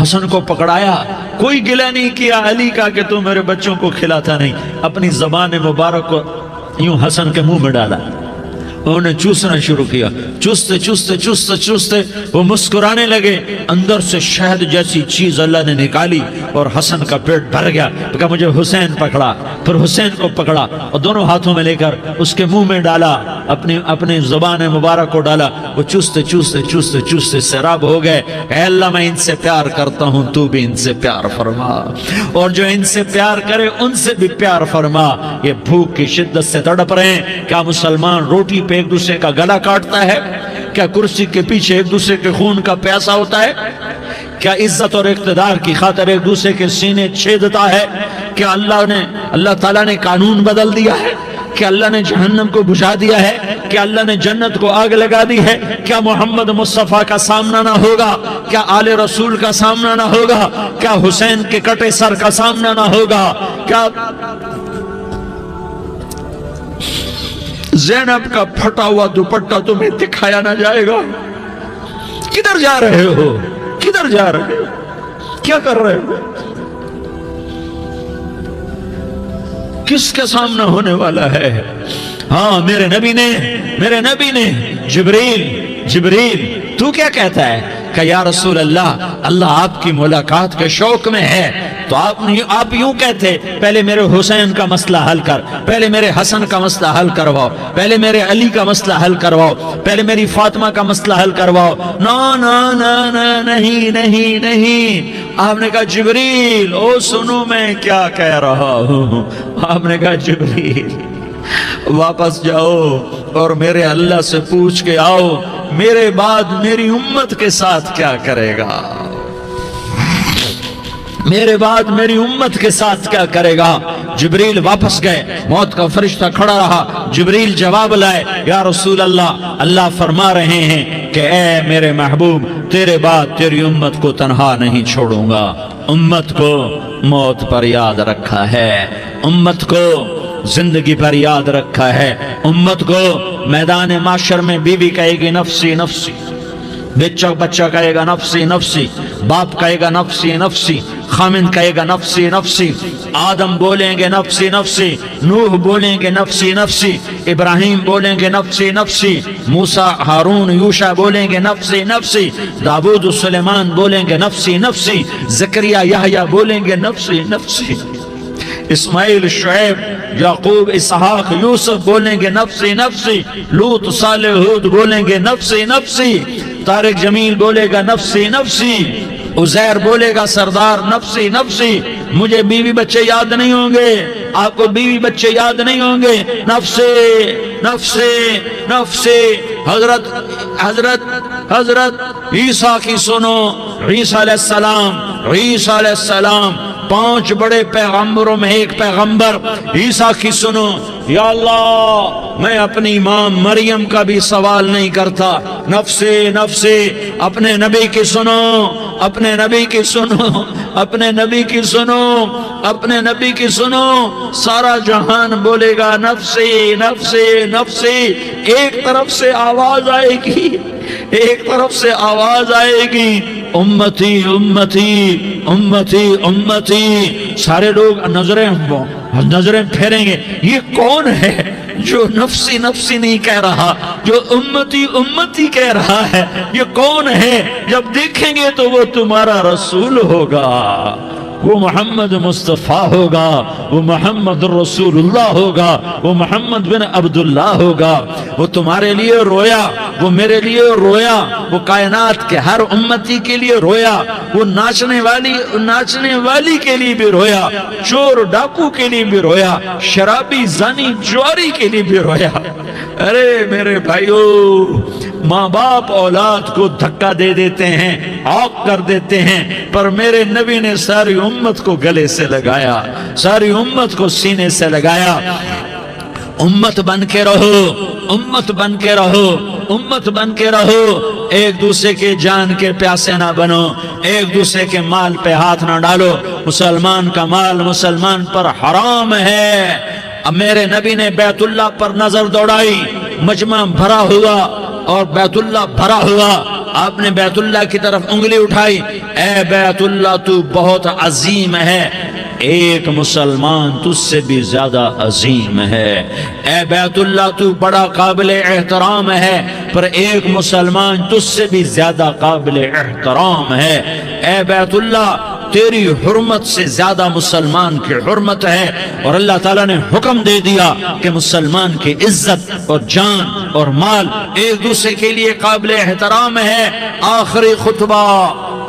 حسن کو پکڑایا، کوئی گلہ نہیں کیا علی کا کہ تو میرے بچوں کو کھلاتا نہیں، اپنی زبان مبارک کو یوں حسن کے منہ میں ڈالا، انہوں نے چوسنا شروع کیا، چوستے چوستے چوستے چوستے وہ مسکرانے لگے، اندر سے شہد جیسی چیز اللہ نے نکالی اور حسن کا پیٹ بھر گیا۔ تو کہا مجھے حسین پکڑا، پھر حسین کو پکڑا اور دونوں ہاتھوں میں لے کر اس کے منہ میں ڈالا، اپنی زبان مبارک کو ڈالا، وہ چوستے چوستے چوستے چوستے سیراب ہو گئے۔ اے اللہ میں ان سے پیار کرتا ہوں، تو بھی ان سے پیار فرما، اور جو ان سے پیار کرے ان سے بھی پیار فرما۔ یہ بھوک کی شدت سے تڑپ رہے ہیں، کیا مسلمان روٹی پہ ایک دوسرے کا گلا کاٹتا ہے؟ کیا کرسی کے پیچھے ایک دوسرے کے خون کا پیاسا ہوتا ہے؟ کیا عزت اور اقتدار کی خاطر ایک دوسرے کے سینے چھیدتا ہے؟ کیا اللہ تعالیٰ نے قانون بدل دیا ہے؟ کیا اللہ نے جہنم کو بجھا دیا ہے؟ کیا اللہ نے جنت کو آگ لگا دی ہے؟ کیا محمد مصطفیٰ کا سامنا نہ ہوگا؟ کیا آل رسول کا سامنا نہ ہوگا؟ کیا حسین کے کٹے سر کا سامنا نہ ہوگا؟ کیا زینب کا پھٹا ہوا دوپٹہ تمہیں دکھایا نہ جائے گا؟ کدھر جا رہے ہو؟ کدھر جا رہے ہو؟ کیا کر رہے ہو؟ کس کے سامنا ہونے والا ہے؟ ہاں میرے نبی نے جبریل تو کیا کہتا ہے کہ یا رسول اللہ، اللہ آپ کی ملاقات کے شوق میں ہے، تو آپ یوں کہتے پہلے میرے حسین کا مسئلہ حل کر، پہلے میرے حسن کا مسئلہ حل کرواؤ، پہلے میرے علی کا مسئلہ حل کرواؤ، پہلے میری فاطمہ کا مسئلہ حل کرواؤ۔ نہیں۔ آپ نے کہا جبریل او سنو میں کیا کہہ رہا ہوں۔ آپ نے کہا جبریل واپس جاؤ اور میرے اللہ سے پوچھ کے آؤ میرے بعد میری امت کے ساتھ کیا کرے گا۔ میرے بعد میری امت کے ساتھ کیا کرے گا؟ جبریل واپس گئے، موت کا فرشتہ کھڑا رہا، جبریل جواب لائے، یا رسول اللہ، اللہ فرما رہے ہیں کہ اے میرے محبوب، تیرے بعد تیری امت کو تنہا نہیں چھوڑوں گا۔ امت کو موت پر یاد رکھا ہے، امت کو زندگی پر یاد رکھا ہے، امت کو میدان معاشر میں بیوی کہے گی نفسی نفسی، بچہ کہے گا نفسی نفسی، باپ کہے گا نفسی نفسی، خامن کہے گا نفسی نفسی، آدم بولیں گے نفسی نفسی، نوح بولیں گے نفسی نفسی، ابراہیم بولیں گے نفسی نفسی، موسیٰ ہارون یوشع بولیں گے نفسی نفسی، داؤد و سلیمان بولیں گے نفسی نفسی، زکریا یحییٰ بولیں گے نفسی نفسی، اسماعیل شعیب یعقوب اسحاق یوسف بولیں گے نفسی نفسی، لوط صالح ہود بولیں گے نفسی نفسی، طارق جمیل بولے گا نفسی نفسی، عزیر بولے گا سردار نفسی نفسی، مجھے بیوی بچے یاد نہیں ہوں گے، آپ کو بیوی بچے یاد نہیں ہوں گے، نفسی نفسی نفسی۔ حضرت عیسیٰ کی سنو، عیسیٰ علیہ السلام 5 بڑے پیغمبروں میں ایک پیغمبر عیسیٰ کی سنو، یا اللہ میں اپنی ماں مریم کا بھی سوال نہیں کرتا، نفسی نفسی۔ اپنے نبی کی سنو، اپنے نبی کی سنو، اپنے نبی کی سنو، اپنے نبی کی سنو، سارا جہان بولے گا نفسی نفسی نفسی۔ ایک طرف سے آواز آئے گی، ایک طرف سے آواز آئے گی، امتی امتی امتی امتی۔ سارے لوگ نظریں پھیریں گے، یہ کون ہے جو نفسی نفسی نہیں کہہ رہا، جو امتی امتی کہہ رہا ہے؟ یہ کون ہے؟ جب دیکھیں گے تو وہ تمہارا رسول ہوگا، وہ محمد مصطفیٰ ہوگا، وہ محمد رسول اللہ ہوگا، وہ محمد بن عبداللہ ہوگا۔ وہ تمہارے لیے رویا، وہ میرے لیے رویا، وہ کائنات کے ہر امتی کے لیے رویا، وہ ناچنے والی کے لیے بھی رویا، چور ڈاکو کے لیے بھی رویا، شرابی زانی جواری کے لیے بھی رویا۔ ارے میرے بھائیو، ماں باپ اولاد کو دھکا دے دیتے ہیں، عاق کر دیتے ہیں، پر میرے نبی نے ساری امت کو گلے سے لگایا، ساری امت کو سینے سے لگایا۔ امت بن کے رہو، امت بن کے رہو، امت بن کے رہو، ایک دوسرے کے جان کے پیاسے نہ بنو، ایک دوسرے کے مال پہ ہاتھ نہ ڈالو۔ مسلمان کا مال مسلمان پر حرام ہے۔ اب میرے نبی نے بیت اللہ پر نظر دوڑائی، مجمع بھرا ہوا اور بیت اللہ بھرا ہوا، آپ نے بیت اللہ کی طرف انگلی اٹھائی، اے بیت اللہ تو بہت عظیم ہے، ایک مسلمان تجھ سے بھی زیادہ عظیم ہے، اے بیت اللہ تو بڑا قابل احترام ہے، پر ایک مسلمان تجھ سے بھی زیادہ قابل احترام ہے، اے بیت اللہ تیری حرمت سے زیادہ مسلمان کی حرمت ہے۔ اور اللہ تعالیٰ نے حکم دے دیا کہ مسلمان کی عزت اور جان اور مال ایک دوسرے کے لیے قابل احترام ہے۔ آخری خطبہ،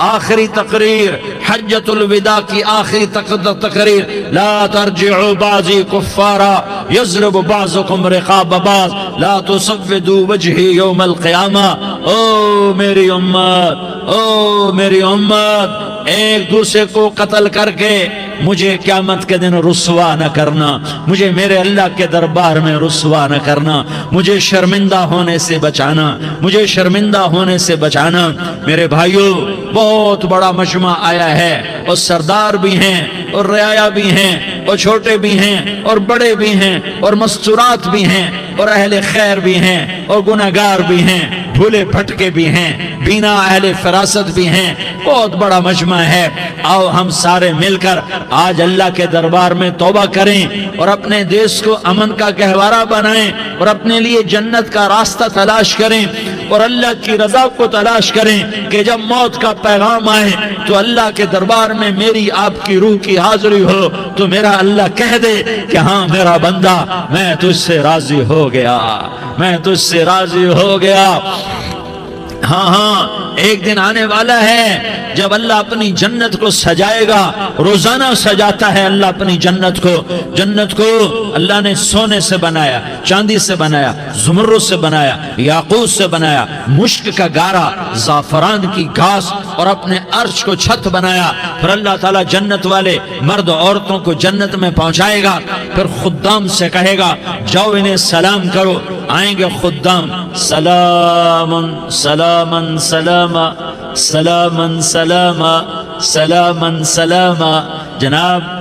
آخری تقریر، حجۃ الوداع کی آخری تقریر، لا ترجعوا بعضی کفارا یضرب بعضکم رقاب بعض لا تسودوا وجہی یوم القیامہ۔ او میری امت، او میری امت، ایک دوسرے کو قتل کر کے مجھے قیامت کے دن رسوا نہ کرنا، مجھے میرے اللہ کے دربار میں رسوا نہ کرنا، مجھے شرمندہ ہونے سے بچانا، مجھے شرمندہ ہونے سے بچانا۔ میرے بھائیو، بہت بڑا مجمع آیا ہے، اور سردار بھی ہیں اور رعایا بھی ہیں اور چھوٹے بھی ہیں اور بڑے بھی ہیں اور مستورات بھی ہیں اور اہل خیر بھی ہیں اور گناہگار بھی ہیں، بھولے بھٹکے بھی ہیں، بینا اہل فراست بھی ہیں، بہت بڑا مجمع ہے۔ آؤ ہم سارے مل کر آج اللہ کے دربار میں توبہ کریں اور اپنے دیش کو امن کا گہوارہ بنائیں اور اپنے لیے جنت کا راستہ تلاش کریں اور اللہ کی رضا کو تلاش کریں کہ جب موت کا پیغام آئے تو اللہ کے دربار میں میری آپ کی روح کی حاضری ہو تو میرا اللہ کہہ دے کہ ہاں میرا بندہ، میں تجھ سے راضی ہو گیا، میں تجھ سے راضی ہو گیا۔ ہاں ایک دن آنے والا ہے جب اللہ اپنی جنت کو سجائے گا، روزانہ سجاتا ہے اللہ اپنی جنت کو۔ جنت کو اللہ نے سونے سے بنایا، چاندی سے بنایا، زمرد سے بنایا، یاقوت سے بنایا، مشک کا گارا، زعفران کی گھاس اور اپنے عرش کو چھت بنایا، پھر اللہ تعالیٰ جنت والے مرد عورتوں کو جنت میں پہنچائے گا، پھر خدام سے کہے گا جاؤ انہیں سلام کرو، آئیں گے خدام، سلام سلام سلام سلام سلام سلام سلام، جناب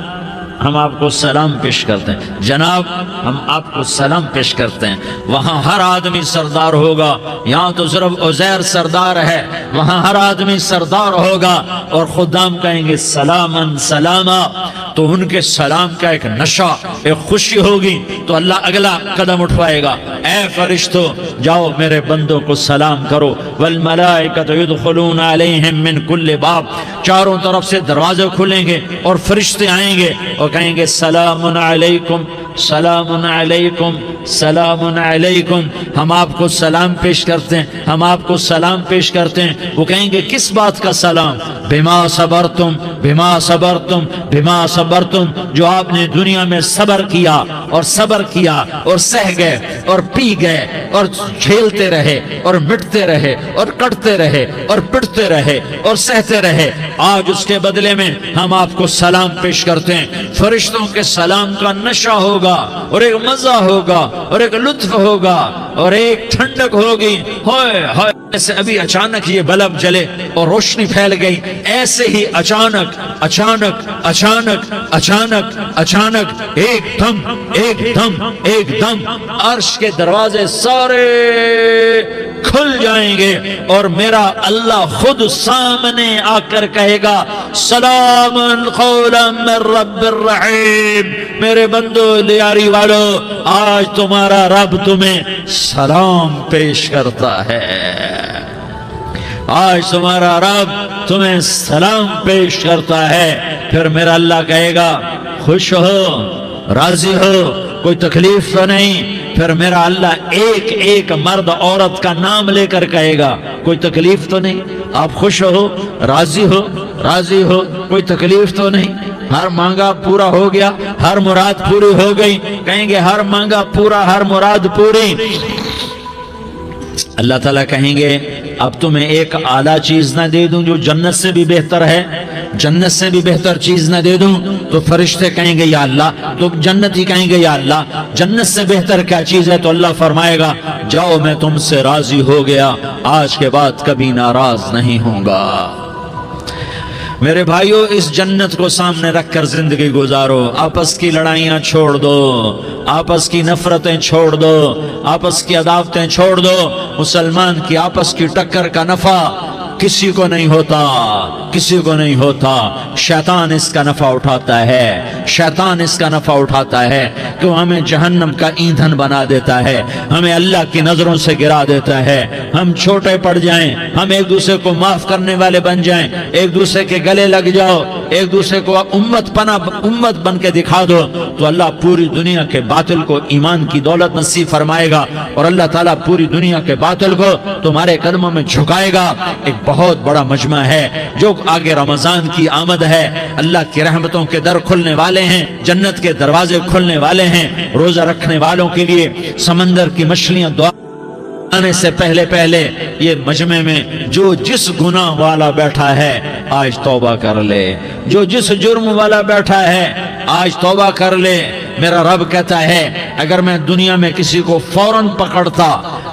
ہم آپ کو سلام پیش کرتے ہیں، جناب ہم آپ کو سلام پیش کرتے ہیں۔ وہاں ہر آدمی سردار ہوگا، یہاں تو صرف عزیر سردار ہے، وہاں ہر آدمی سردار ہوگا، اور خدام کہیں گے سلامن سلاما، تو ان کے سلام کا ایک نشہ، ایک خوشی ہوگی، تو اللہ اگلا قدم اٹھوائے گا، اے فرشتو جاؤ میرے بندوں کو سلام کرو، والملائکۃ یدخلون علیہم من کل باب، چاروں طرف سے دروازے کھلیں گے اور فرشتے آئیں گے اور کہیں گے سلام علیکم سلام علیکم سلام علیکم، ہم آپ کو سلام پیش کرتے ہیں، ہم آپ کو سلام پیش کرتے ہیں۔ وہ کہیں گے کس بات کا سلام؟ بما صبرتم بما صبرتم بما صبرتم، جو آپ نے دنیا میں صبر کیا اور صبر کیا اور سہ گئے اور پی گئے اور جھیلتے رہے اور مٹتے رہے اور کٹتے رہے اور پٹتے رہے اور سہتے رہے، آج اس کے بدلے میں ہم آپ کو سلام پیش کرتے ہیں۔ فرشتوں کے سلام کا نشہ ہوگا اور ایک مزہ ہوگا اور ایک لطف ہوگا اور ایک ٹھنڈک ہوگی، ہوئے ہوئے ایسے ابھی اچانک یہ بلب جلے اور روشنی پھیل گئی، ایسے ہی اچانک اچانک اچانک اچانک اچانک ایک دم ایک دم ایک دم عرش کے دروازے سارے کھل جائیں گے اور میرا اللہ خود سامنے آ کر کہے گا سلام قولا من رب الرحیم، میرے بندو لیاری والو آج تمہارا رب تمہیں سلام پیش کرتا ہے، آج تمہارا رب تمہیں سلام پیش کرتا ہے۔ پھر میرا اللہ کہے گا خوش ہو، راضی ہو، کوئی تکلیف تو نہیں؟ پھر میرا اللہ ایک ایک مرد عورت کا نام لے کر کہے گا کوئی تکلیف تو نہیں؟ آپ خوش ہو، راضی ہو، راضی ہو، کوئی تکلیف تو نہیں؟ ہر مانگا پورا ہو گیا، ہر مراد پوری ہو گئی؟ کہیں گے ہر مانگا پورا، ہر مراد پوری۔ اللہ تعالیٰ کہیں گے اب تمہیں ایک اعلیٰ چیز نہ دے دوں جو جنت سے بھی بہتر ہے، جنت سے بھی بہتر چیز نہ دے دوں؟ تو فرشتے کہیں گے یا اللہ، تو جنتی کہیں گے یا اللہ جنت سے بہتر کیا چیز ہے؟ تو اللہ فرمائے گا جاؤ میں تم سے راضی ہو گیا، آج کے بعد کبھی ناراض نہیں ہوں گا۔ میرے بھائیو اس جنت کو سامنے رکھ کر زندگی گزارو، آپس کی لڑائیاں چھوڑ دو، آپس کی نفرتیں چھوڑ دو، آپس کی عداوتیں چھوڑ دو۔ مسلمان کی آپس کی ٹکر کا نفع کسی کو نہیں ہوتا، کسی کو نہیں ہوتا، شیطان اس کا نفع اٹھاتا ہے، شیطان اس کا نفع اٹھاتا ہے کہ وہ ہمیں جہنم کا ایندھن بنا دیتا ہے، ہمیں اللہ کی نظروں سے گرا دیتا ہے، ہم چھوٹے پڑ جائیں، ہم ایک دوسرے کو معاف کرنے والے بن جائیں، ایک دوسرے کے گلے لگ جاؤ، ایک دوسرے کو امت بن کے دکھا دو، تو اللہ پوری دنیا کے باطل کو ایمان کی دولت نصیب فرمائے گا، اور اللہ تعالیٰ پوری دنیا کے باطل کو تمہارے قدموں میں جھکائے گا۔ ایک بہت بڑا مجمع ہے، جو آگے رمضان کی آمد ہے، اللہ کی رحمتوں کے در کھلنے والے ہیں، جنت کے دروازے کھلنے والے ہیں، روزہ رکھنے والوں کے لیے سمندر کی مچھلیاں دعا آنے سے پہلے پہلے یہ مجمع میں جو جس گناہ والا بیٹھا ہے آج توبہ کر لے، جو جس جرم والا بیٹھا ہے آج توبہ کر لے۔ میرا رب کہتا ہے اگر میں دنیا میں کسی کو فوراً پکڑتا،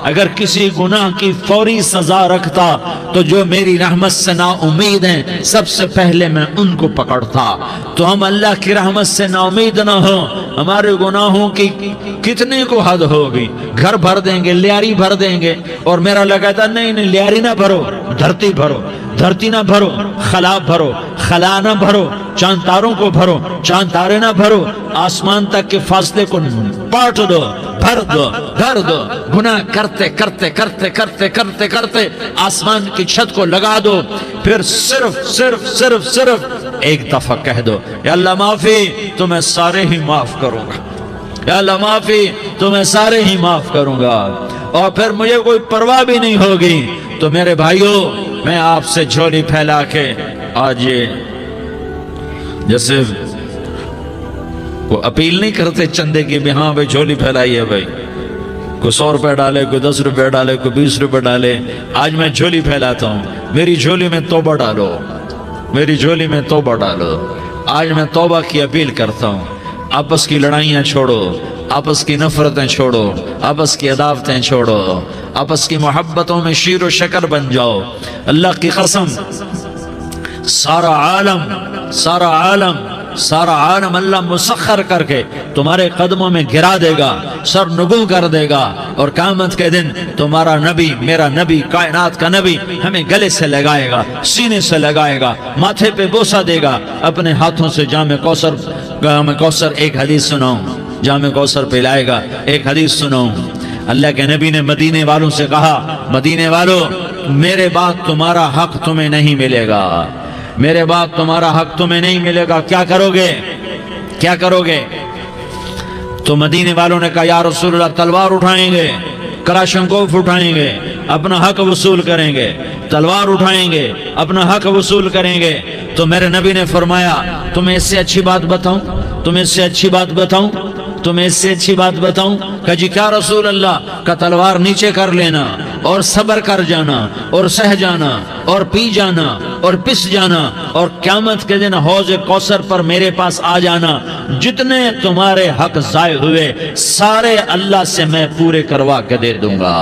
اگر کسی گناہ کی فوری سزا رکھتا، تو جو میری رحمت سے نا امید ہیں سب سے پہلے میں ان کو پکڑتا۔ تو ہم اللہ کی رحمت سے نا امید نہ ہو، ہمارے گناہوں کی کتنے کو حد ہوگی، گھر بھر دیں گے، لیاری بھر دیں گے، اور میرا اللہ کہتا نہیں نہیں لیاری نہ بھرو، دھرتی بھرو، دھرتی نہ بھرو، خلا بھرو، خلا نہ بھرو، چاند تاروں کو بھرو، چاند تارے نہ بھرو، آسمان تک کے فاصلے کو پاٹ دو، بھر دو، بھر دو، گناہ کرتے کرتے کرتے کرتے کرتے کرتے آسمان کی چھت کو لگا دو، پھر صرف صرف صرف صرف ایک دفعہ کہہ دو یا اللہ معافی، تو میں سارے ہی معاف کروں گا، یا اللہ معافی، تو میں سارے ہی معاف کروں گا، اور پھر مجھے کوئی پرواہ بھی نہیں ہوگی۔ تو میرے بھائیو میں آپ سے جھولی پھیلا کے آج یہ جیسے وہ اپیل نہیں کرتے چندے کی بھی، ہاں بھائی جھولی پھیلائیے بھائی، کوئی 100 روپے ڈالے، کوئی 10 روپے ڈالے، کوئی 20 روپے ڈالے. آج میں جھولی پھیلاتا ہوں، میری جھولی میں توبہ ڈالو، میری جھولی میں توبہ ڈالو. آج میں توبہ کی اپیل کرتا ہوں. آپس کی لڑائیاں چھوڑو، آپس کی نفرتیں چھوڑو، آپس کی عداوتیں چھوڑو، آپس کی محبتوں میں شیر و شکر بن جاؤ. اللہ کی قسم، سارا عالم اللہ مسخر کر کے تمہارے قدموں میں گرا دے گا، سر نگوں کر دے گا، اور قیامت کے دن تمہارا نبی، میرا نبی، کائنات کا نبی ہمیں گلے سے لگائے گا، سینے سے لگائے گا، ماتھے پہ بوسہ دے گا، اپنے ہاتھوں سے جام کوثر. ایک حدیث سناؤں، جام کوثر پلائے گا. ایک حدیث سناؤں. اللہ کے نبی نے مدینے والوں سے کہا، مدینے والوں، میرے بعد تمہارا حق تمہیں نہیں ملے گا، میرے بعد تمہارا حق تمہیں نہیں ملے گا. کیا کرو گے؟ کیا کرو گے؟ تو مدینے والوں نے کہا، یا رسول اللہ، تلوار اٹھائیں گے، کراشنکوف اٹھائیں گے، اپنا حق وصول کریں گے. تلوار اٹھائیں گے، اپنا حق وصول کریں گے. تو میرے نبی نے فرمایا، تمہیں اس سے اچھی بات بتاؤں، تمہیں اس سے اچھی بات بتاؤں، تمہیں اس سے اچھی بات بتاؤں. کہا جی کیا رسول اللہ؟ کا تلوار نیچے کر لینا اور صبر کر جانا اور سہ جانا اور پی جانا اور پس جانا، اور قیامت کے دن حوض کوثر پر میرے پاس آ جانا. جتنے تمہارے حق ضائع ہوئے سارے اللہ سے میں پورے کروا کے دے دوں گا.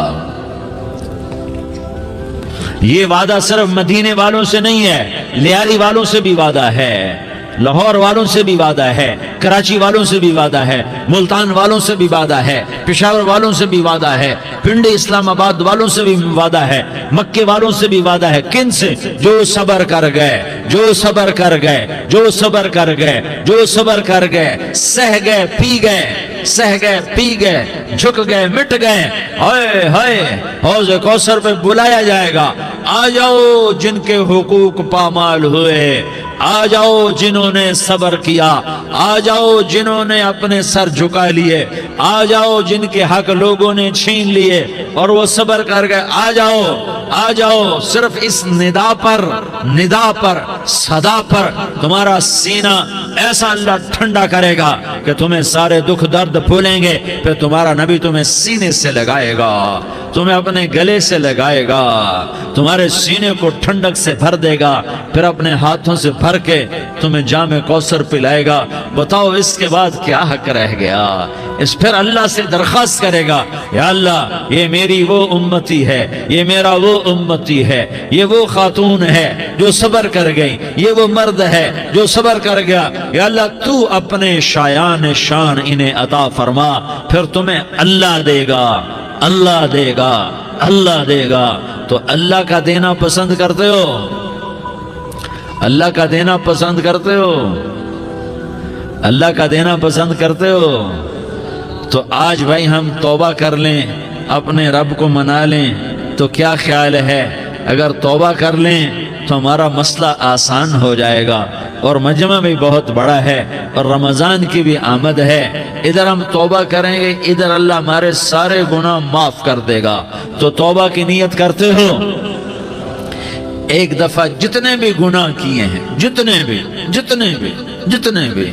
یہ وعدہ صرف مدینے والوں سے نہیں ہے، لیاری والوں سے بھی وعدہ ہے، لاہور والوں سے بھی وعدہ ہے، کراچی والوں سے بھی وعدہ ہے، ملتان والوں سے بھی وعدہ ہے، پشاور والوں سے بھی وعدہ ہے، پنڈی اسلام آباد والوں سے بھی وعدہ ہے، مکے والوں سے بھی وعدہ ہے. کن سے؟ جو صبر کر گئے، جو صبر کر گئے، جو صبر کر گئے، جو صبر کر گئے، سہ گئے، پی گئے، سہ گئے، پی گئے، جھک گئے، مٹ گئے. ہائے ہائے، حوض کوثر پہ بلایا جائے گا، آ جاؤ جن کے حقوق پامال ہوئے، آ جاؤ جنہوں نے صبر کیا، آ جاؤ جنہوں نے اپنے سر جھکا لیے، آ جاؤ جن کے حق لوگوں نے چھین لیے اور وہ صبر کر گئے. آ جاؤ، آ جاؤ. صرف اس ندا پر صدا پر تمہارا سینہ ایسا اللہ ٹھنڈا کرے گا کہ تمہیں سارے دکھ درد بھولیں گے. پھر تمہارا نبی تمہیں سینے سے لگائے گا، تمہیں اپنے گلے سے لگائے گا، تمہارے سینے کو ٹھنڈک سے بھر دے گا، پھر اپنے ہاتھوں سے بھر کے تمہیں جام کوثر پلائے گا. بتاؤ اس کے بعد کیا حق رہ گیا؟ اس پھر اللہ سے درخواست کرے گا، یا اللہ یہ میری وہ امتی ہے، یہ میرا وہ امتی ہے، یہ وہ خاتون ہے جو صبر کر گئی، یہ وہ مرد ہے جو صبر کر گیا. یا اللہ تو اپنے شایان شان انہیں عطا فرما. پھر تمہیں اللہ دے گا، اللہ دے گا، اللہ دے گا. تو اللہ کا دینا پسند کرتے ہو؟ اللہ کا دینا پسند کرتے ہو؟ اللہ کا دینا پسند کرتے ہو؟ تو آج بھائی ہم توبہ کر لیں، اپنے رب کو منا لیں. تو کیا خیال ہے اگر توبہ کر لیں تو ہمارا مسئلہ آسان ہو جائے گا، اور مجمع بھی بہت بڑا ہے اور رمضان کی بھی آمد ہے. ادھر ہم توبہ کریں گے، ادھر اللہ ہمارے سارے گناہ معاف کر دے گا. تو توبہ کی نیت کرتے ہو؟ ایک دفعہ جتنے بھی گناہ کیے ہیں، جتنے بھی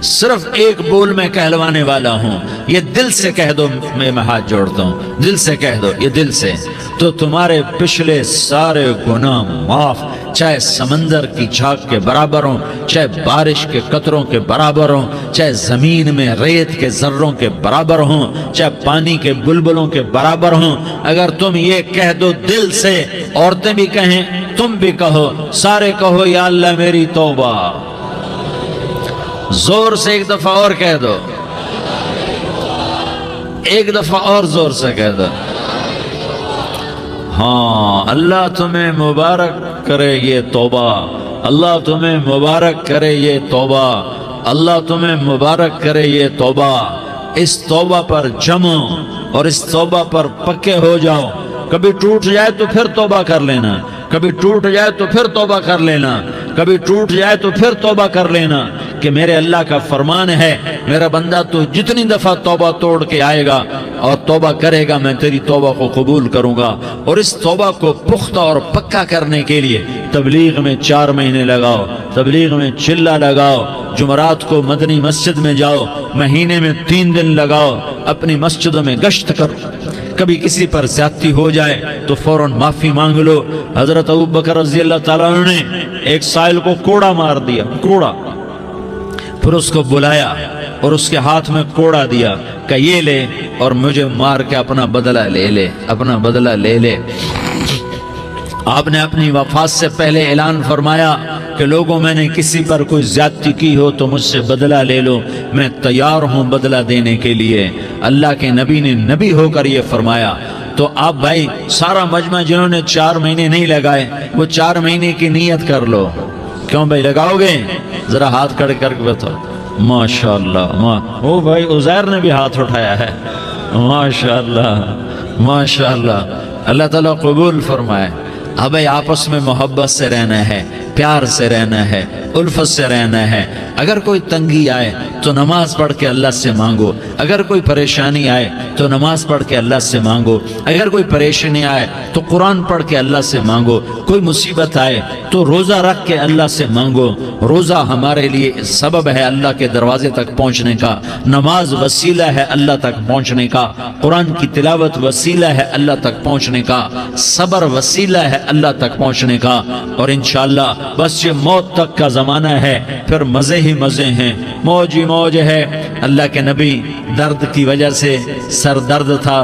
صرف ایک بول میں کہلوانے والا ہوں، یہ دل سے کہہ دو. میں ہاتھ جوڑتا ہوں، دل سے کہہ دو، یہ دل سے، تو تمہارے پچھلے سارے گناہ معاف. چاہے سمندر کی جھاگ کے برابر ہوں، چاہے بارش کے قطروں کے برابر ہوں، چاہے زمین میں ریت کے ذروں کے برابر ہوں، چاہے پانی کے بلبلوں کے برابر ہوں. اگر تم یہ کہہ دو دل سے، عورتیں بھی کہیں، تم بھی کہو، سارے کہو، یا اللہ میری توبہ. زور سے ایک دفعہ اور کہہ دو، ایک دفعہ اور زور سے کہہ دو. ہاں، اللہ تمہیں مبارک کرے یہ توبہ، اللہ تمہیں مبارک کرے یہ توبہ، اللہ تمہیں مبارک کرے یہ توبہ. اس توبہ پر جمو اور اس توبہ پر پکے ہو جاؤ. کبھی ٹوٹ جائے تو پھر توبہ کر لینا، کبھی ٹوٹ جائے تو پھر توبہ کر لینا، کبھی ٹوٹ جائے تو پھر توبہ کر لینا. کہ میرے اللہ کا فرمان ہے، میرا بندہ تو جتنی دفعہ توبہ توڑ کے آئے گا اور توبہ کرے گا، میں تیری توبہ کو قبول کروں گا. اور اس توبہ کو پختہ اور پکا کرنے کے لیے تبلیغ میں 4 مہینے لگاؤ، تبلیغ میں چلہ لگاؤ، جمعرات کو مدنی مسجد میں جاؤ، مہینے میں 3 دن لگاؤ، اپنی مسجدوں میں گشت کرو، کبھی کسی پر زیادتی ہو جائے تو فوراً معافی مانگ لو۔ حضرت ابوبکر رضی اللہ تعالیٰ عنہ نے ایک سائل کو کوڑا مار دیا، کوڑا، پھر اس کو بلایا اور اس کے ہاتھ میں کوڑا دیا کہ یہ لے اور مجھے مار کے اپنا بدلہ لے لے، اپنا بدلہ لے لے۔ آپ نے اپنی وفات سے پہلے اعلان فرمایا کہ لوگوں میں نے کسی پر کوئی زیادتی کی ہو تو مجھ سے بدلہ لے لو، میں تیار ہوں بدلہ دینے کے لیے۔ اللہ کے نبی نے نبی ہو کر یہ فرمایا۔ تو آپ بھائی سارا مجمع جنہوں نے 4 مہینے نہیں لگائے وہ 4 مہینے کی نیت کر لو۔ کیوں بھائی لگاؤ گے؟ ذرا ہاتھ کھڑے کر کے بتاؤ۔ ماشاءاللہ، وہ بھائی عزیر نے بھی ہاتھ اٹھایا ہے، ماشاءاللہ ماشاءاللہ، اللہ تعالیٰ قبول فرمائے۔ اب آپس میں محبت سے رہنا ہے، پیار سے رہنا ہے، الفت سے رہنا ہے۔ اگر کوئی تنگی آئے تو نماز پڑھ کے اللہ سے مانگو، اگر کوئی پریشانی آئے تو نماز پڑھ کے اللہ سے مانگو، اگر کوئی پریشانی آئے تو قرآن پڑھ کے اللہ سے مانگو، کوئی مصیبت آئے تو روزہ رکھ کے اللہ سے مانگو۔ روزہ ہمارے لیے سبب ہے اللہ کے دروازے تک پہنچنے کا، نماز وسیلہ ہے اللہ تک پہنچنے کا، قرآن کی تلاوت وسیلہ ہے اللہ تک پہنچنے کا، صبر وسیلہ ہے اللہ تک پہنچنے کا۔ اور انشاءاللہ بس یہ موت تک کا زمانہ ہے، پھر مزے ہی مزے ہیں، موج ہی موج ہے۔ اللہ کے نبی درد کی وجہ سے سر درد تھا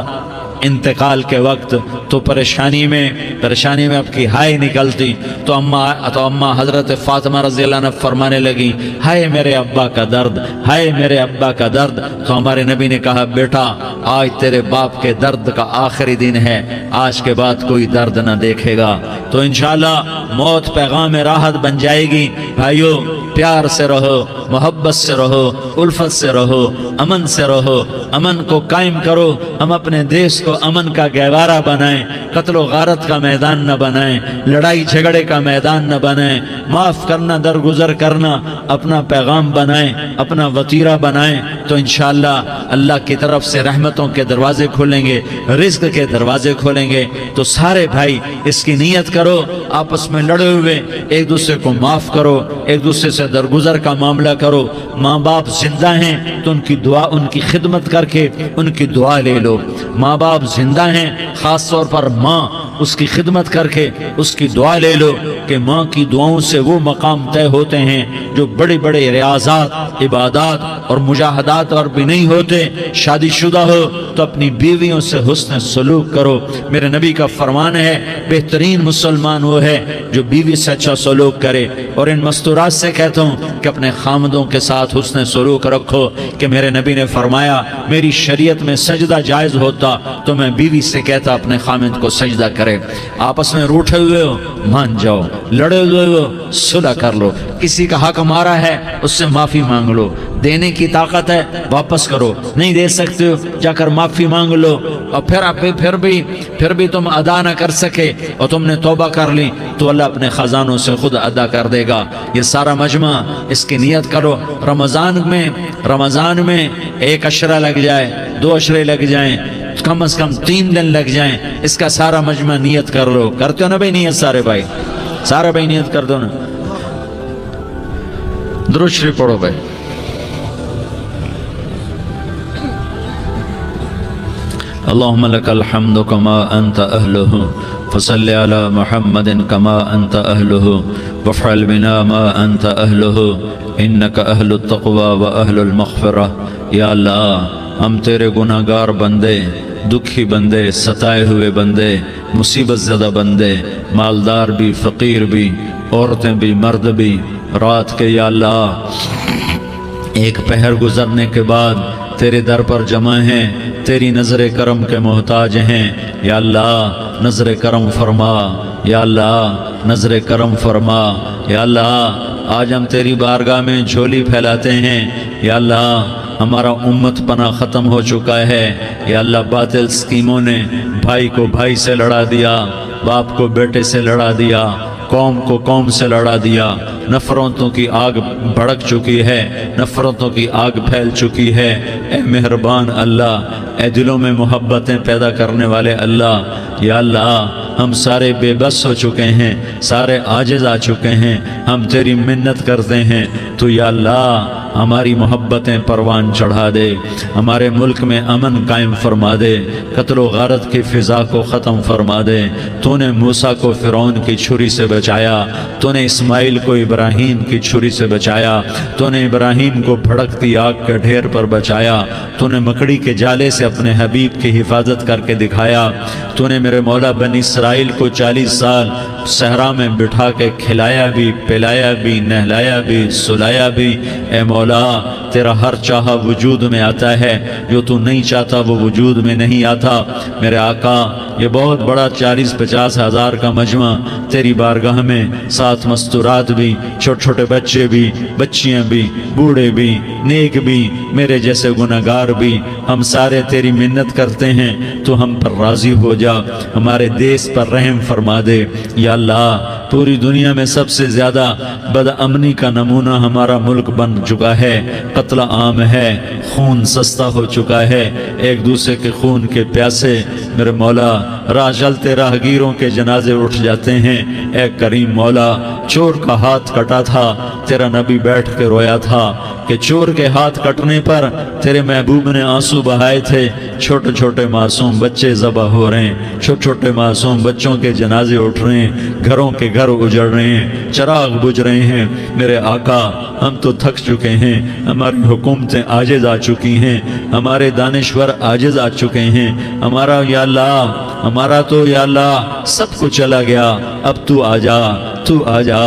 انتقال کے وقت، تو پریشانی میں اب کی ہائے نکلتی تو اماں حضرت فاطمہ رضی اللہ عنہ فرمانے لگی، ہائے میرے ابا کا درد، ہائے میرے ابا کا درد۔ تو ہمارے نبی نے کہا، بیٹا آج تیرے باپ کے درد کا آخری دن ہے، آج کے بعد کوئی درد نہ دیکھے گا۔ تو انشاءاللہ موت پیغام راحت بن جائے گی۔ بھائیو پیار سے رہو، محبت سے رہو، الفت سے رہو، امن سے رہو، امن کو قائم کرو۔ ہم اپنے دیش کو امن کا گہوارہ بنائیں، قتل و غارت کا میدان نہ بنائیں، لڑائی جھگڑے کا میدان نہ بنائیں، معاف کرنا درگزر کرنا اپنا پیغام بنائیں، اپنا وطیرہ بنائیں۔ تو انشاءاللہ اللہ کی طرف سے رحمتوں کے دروازے کھولیں گے، رزق کے دروازے کھولیں گے۔ تو سارے بھائی اس کی نیت کرو، آپس میں لڑے ہوئے ایک دوسرے کو معاف کرو، ایک دوسرے سے درگزر کا معاملہ کرو۔ ماں باپ زندہ ہیں تو ان کی دعا، ان کی خدمت کر کے ان کی دعا لے لو۔ ماں باپ زندہ ہیں، خاص طور پر ماں، اس کی خدمت کر کے اس کی دعا لے لو کہ ماں کی دعاؤں سے وہ مقام طے ہوتے ہیں جو بڑے بڑے ریاضات، عبادات اور مجاہدات اور بھی نہیں ہوتے۔ شادی شدہ ہو تو اپنی بیویوں سے حسن سلوک کرو۔ میرے نبی کا فرمان ہے، بہترین مسلمان وہ ہے جو بیوی سے اچھا سلوک کرے۔ اور ان مستورات سے کہتا ہوں کہ اپنے خامدوں کے ساتھ حسن سلوک رکھو، کہ میرے نبی نے فرمایا میری شریعت میں سجدہ جائز ہوتا تو میں بیوی سے کہتا اپنے خامد کو سجدہ کرے۔ آپس میں روٹھے ہوئے ہو مان جاؤ، لڑے ہوئے ہو صلح کر لو، کسی کا حق مارا ہے اس سے معافی مانگ لو، دینے کی طاقت ہے واپس کرو، نہیں دے سکتے ہو جا کر معافی مانگ لو۔ اور پھر بھی تم ادا نہ کر سکے اور تم نے توبہ کر لی تو اللہ اپنے خزانوں سے خود ادا کر دے گا۔ یہ سارا مجمع اس کی نیت کرو۔ رمضان میں 1 عشرہ لگ جائے، 2 عشرے لگ جائیں، کم از کم 3 دن لگ جائیں، اس کا سارا مجمع نیت کر لو۔ کرتے ہو نا بھائی نیت؟ سارے بھائی نیت کر دو نا۔ درود شریف پڑھو بھائی۔ اللهم لك الحمد كما أنت أهله فصل على محمد كما أنت أهله وافعل بنا ما أنت أهله إنك أهل التقوى وأهل المغفرة۔ یا اللہ ہم تیرے گناہ گار بندے، دکھی بندے، ستائے ہوئے بندے، مصیبت زدہ بندے، مالدار بھی، فقیر بھی، عورتیں بھی، مرد بھی، رات کے یا اللہ ایک پہر گزرنے کے بعد تیرے در پر جمع ہیں، تیری نظر کرم کے محتاج ہیں۔ یا اللہ نظر کرم فرما، یا اللہ نظر کرم فرما۔ یا اللہ آج ہم تیری بارگاہ میں جھولی پھیلاتے ہیں۔ یا اللہ ہمارا امت پناہ ختم ہو چکا ہے۔ یا اللہ باطل سکیموں نے بھائی کو بھائی سے لڑا دیا، باپ کو بیٹے سے لڑا دیا، قوم کو قوم سے لڑا دیا، نفرتوں کی آگ بھڑک چکی ہے، نفرتوں کی آگ پھیل چکی ہے۔ اے مہربان اللہ، اے دلوں میں محبتیں پیدا کرنے والے اللہ، یا اللہ ہم سارے بے بس ہو چکے ہیں، سارے عاجز آ چکے ہیں، ہم تیری منت کرتے ہیں، تو یا اللہ ہماری محبتیں پروان چڑھا دے، ہمارے ملک میں امن قائم فرما دے، قتل و غارت کی فضا کو ختم فرما دے۔ تو نے موسیٰ کو فرعون کی چھری سے بچایا، تو نے اسماعیل کو ابراہیم کی چھری سے بچایا، تو نے ابراہیم کو بھڑکتی آگ کے ڈھیر پر بچایا، تو نے مکڑی کے جالے سے اپنے حبیب کی حفاظت کر کے دکھایا، تو نے میرے مولا بنی اسرائیل کو 40 سال صحرا میں بٹھا کے کھلایا بھی، پلایا بھی، نہلایا بھی، سلایا بھی۔ اے مولا تیرا ہر چاہا وجود میں آتا ہے، جو تو نہیں چاہتا وہ وجود میں نہیں آتا۔ میرے آقا یہ بہت بڑا 40-50 ہزار کا مجمع تیری بارگاہ میں، 7 مستورات بھی، چھوٹے چھوٹے بچے بھی، بچیاں بھی، بوڑھے بھی، نیک بھی، میرے جیسے گناہگار بھی، ہم سارے تیری منت کرتے ہیں تو ہم پر راضی ہو جا، ہمارے دیس پر رحم فرما دے۔ یا اللہ پوری دنیا میں سب سے زیادہ بد امنی کا نمونہ ہمارا ملک بن چکا ہے، قتل عام ہے، خون سستا ہو چکا ہے، ایک دوسرے کے خون کے پیاسے میرے مولا راہ چلتے راہگیروں کے جنازے اٹھ جاتے ہیں۔ اے کریم مولا چور کا ہاتھ کٹا تھا، تیرا نبی بیٹھ کے رویا تھا کہ چور کے ہاتھ کٹنے پر تیرے محبوب نے آنسو بہائے تھے، چھوٹے چھوٹے معصوم بچے ذبح ہو رہے ہیں، چھوٹے چھوٹے معصوم بچوں کے جنازے اٹھ رہے ہیں، گھروں کے گھر اجڑ رہے ہیں، چراغ بجھ رہے ہیں۔ میرے آقا ہم تو تھک چکے ہیں، ہماری حکومتیں عاجز آ چکی ہیں، ہمارے دانشور عاجز آ چکے ہیں، ہمارا یا اللہ ہمارا تو یا اللہ سب کچھ چلا گیا، اب تو آ جا، تو آ جا،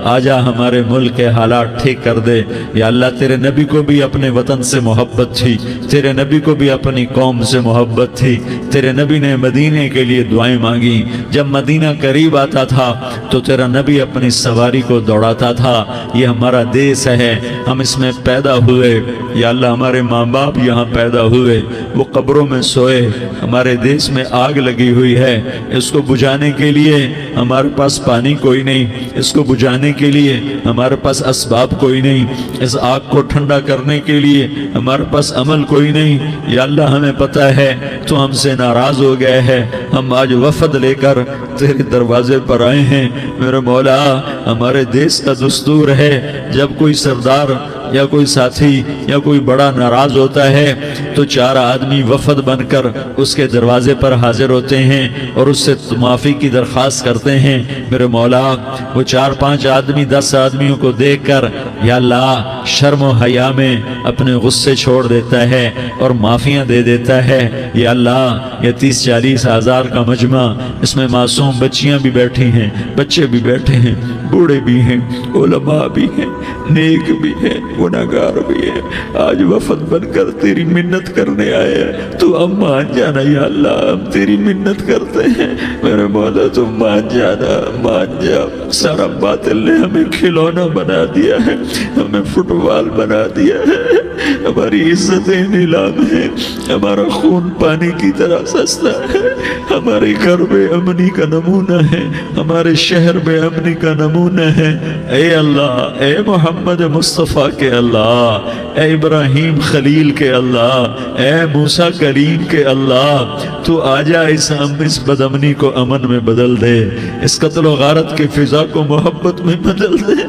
آ جا ہمارے ملک کے حالات ٹھیک کر دے۔ یا اللہ تیرے نبی کو بھی اپنے وطن سے محبت تھی، تیرے نبی کو بھی اپنی قوم سے محبت تھی، تیرے نبی نے مدینے کے لیے دعائیں مانگی، جب مدینہ قریب آتا تھا تو تیرا نبی اپنی سواری کو دوڑاتا تھا۔ یہ ہمارا دیس ہے، ہم اس میں پیدا ہوئے، یا اللہ ہمارے ماں باپ یہاں پیدا ہوئے، وہ قبروں میں سوئے، ہمارے دیس میں آگ لگی ہوئی ہے، اس کو بجھانے کے لیے ہمارے پاس پانی کوئی نہیں، اس کو بجھانے کے لیے ہمارے پاس اسباب کوئی نہیں، اس آگ کو ٹھنڈا کرنے کے لیے ہمارے پاس عمل کوئی نہیں۔ یا اللہ ہمیں پتہ ہے تو ہم سے ناراض ہو گئے ہے، ہم آج وفد لے کر تیرے دروازے پر آئے ہیں۔ میرے مولا ہمارے دیس کا دستور ہے جب کوئی سردار یا کوئی ساتھی یا کوئی بڑا ناراض ہوتا ہے تو 4 آدمی وفد بن کر اس کے دروازے پر حاضر ہوتے ہیں اور اس سے معافی کی درخواست کرتے ہیں۔ میرے مولا وہ 4-5 آدمی 10 آدمیوں کو دیکھ کر یا اللہ شرم و حیا میں اپنے غصے چھوڑ دیتا ہے اور معافیاں دے دیتا ہے۔ یا اللہ یہ 30-40 ہزار کا مجمع، اس میں معصوم بچیاں بھی بیٹھی ہیں، بچے بھی بیٹھے ہیں، بوڑھے بھی ہیں، علماء بھی ہیں، نیک بھی ہیں، گناہگار بھی ہیں، آج وفد بن کر تیری منت کرنے آئے ہیں، تو اب مان جانا یا اللہ، ہم تیری منت کرتے ہیں۔ میرے مولا تو مان جانا، مان جا۔ سارا باطل نے ہمیں کھلونا بنا دیا ہے، ہمیں فٹ بال بنا دیا ہے، ہماری عزتیں نیلام ہیں، ہمارا خون پانی کی طرح سستا ہے، ہمارے گھر بے امنی کا نمونہ ہے، ہمارے شہر بے امنی کا نمونہ ہے۔ اے اللہ، اے محمد مصطفیٰ کے اللہ، اے ابراہیم خلیل کے اللہ، اے موسیٰ کلیم کے اللہ، تو آجا اس بدامنی کو امن میں بدل دے، اس قتل و غارت کی فضا کو محبت میں بدل دے۔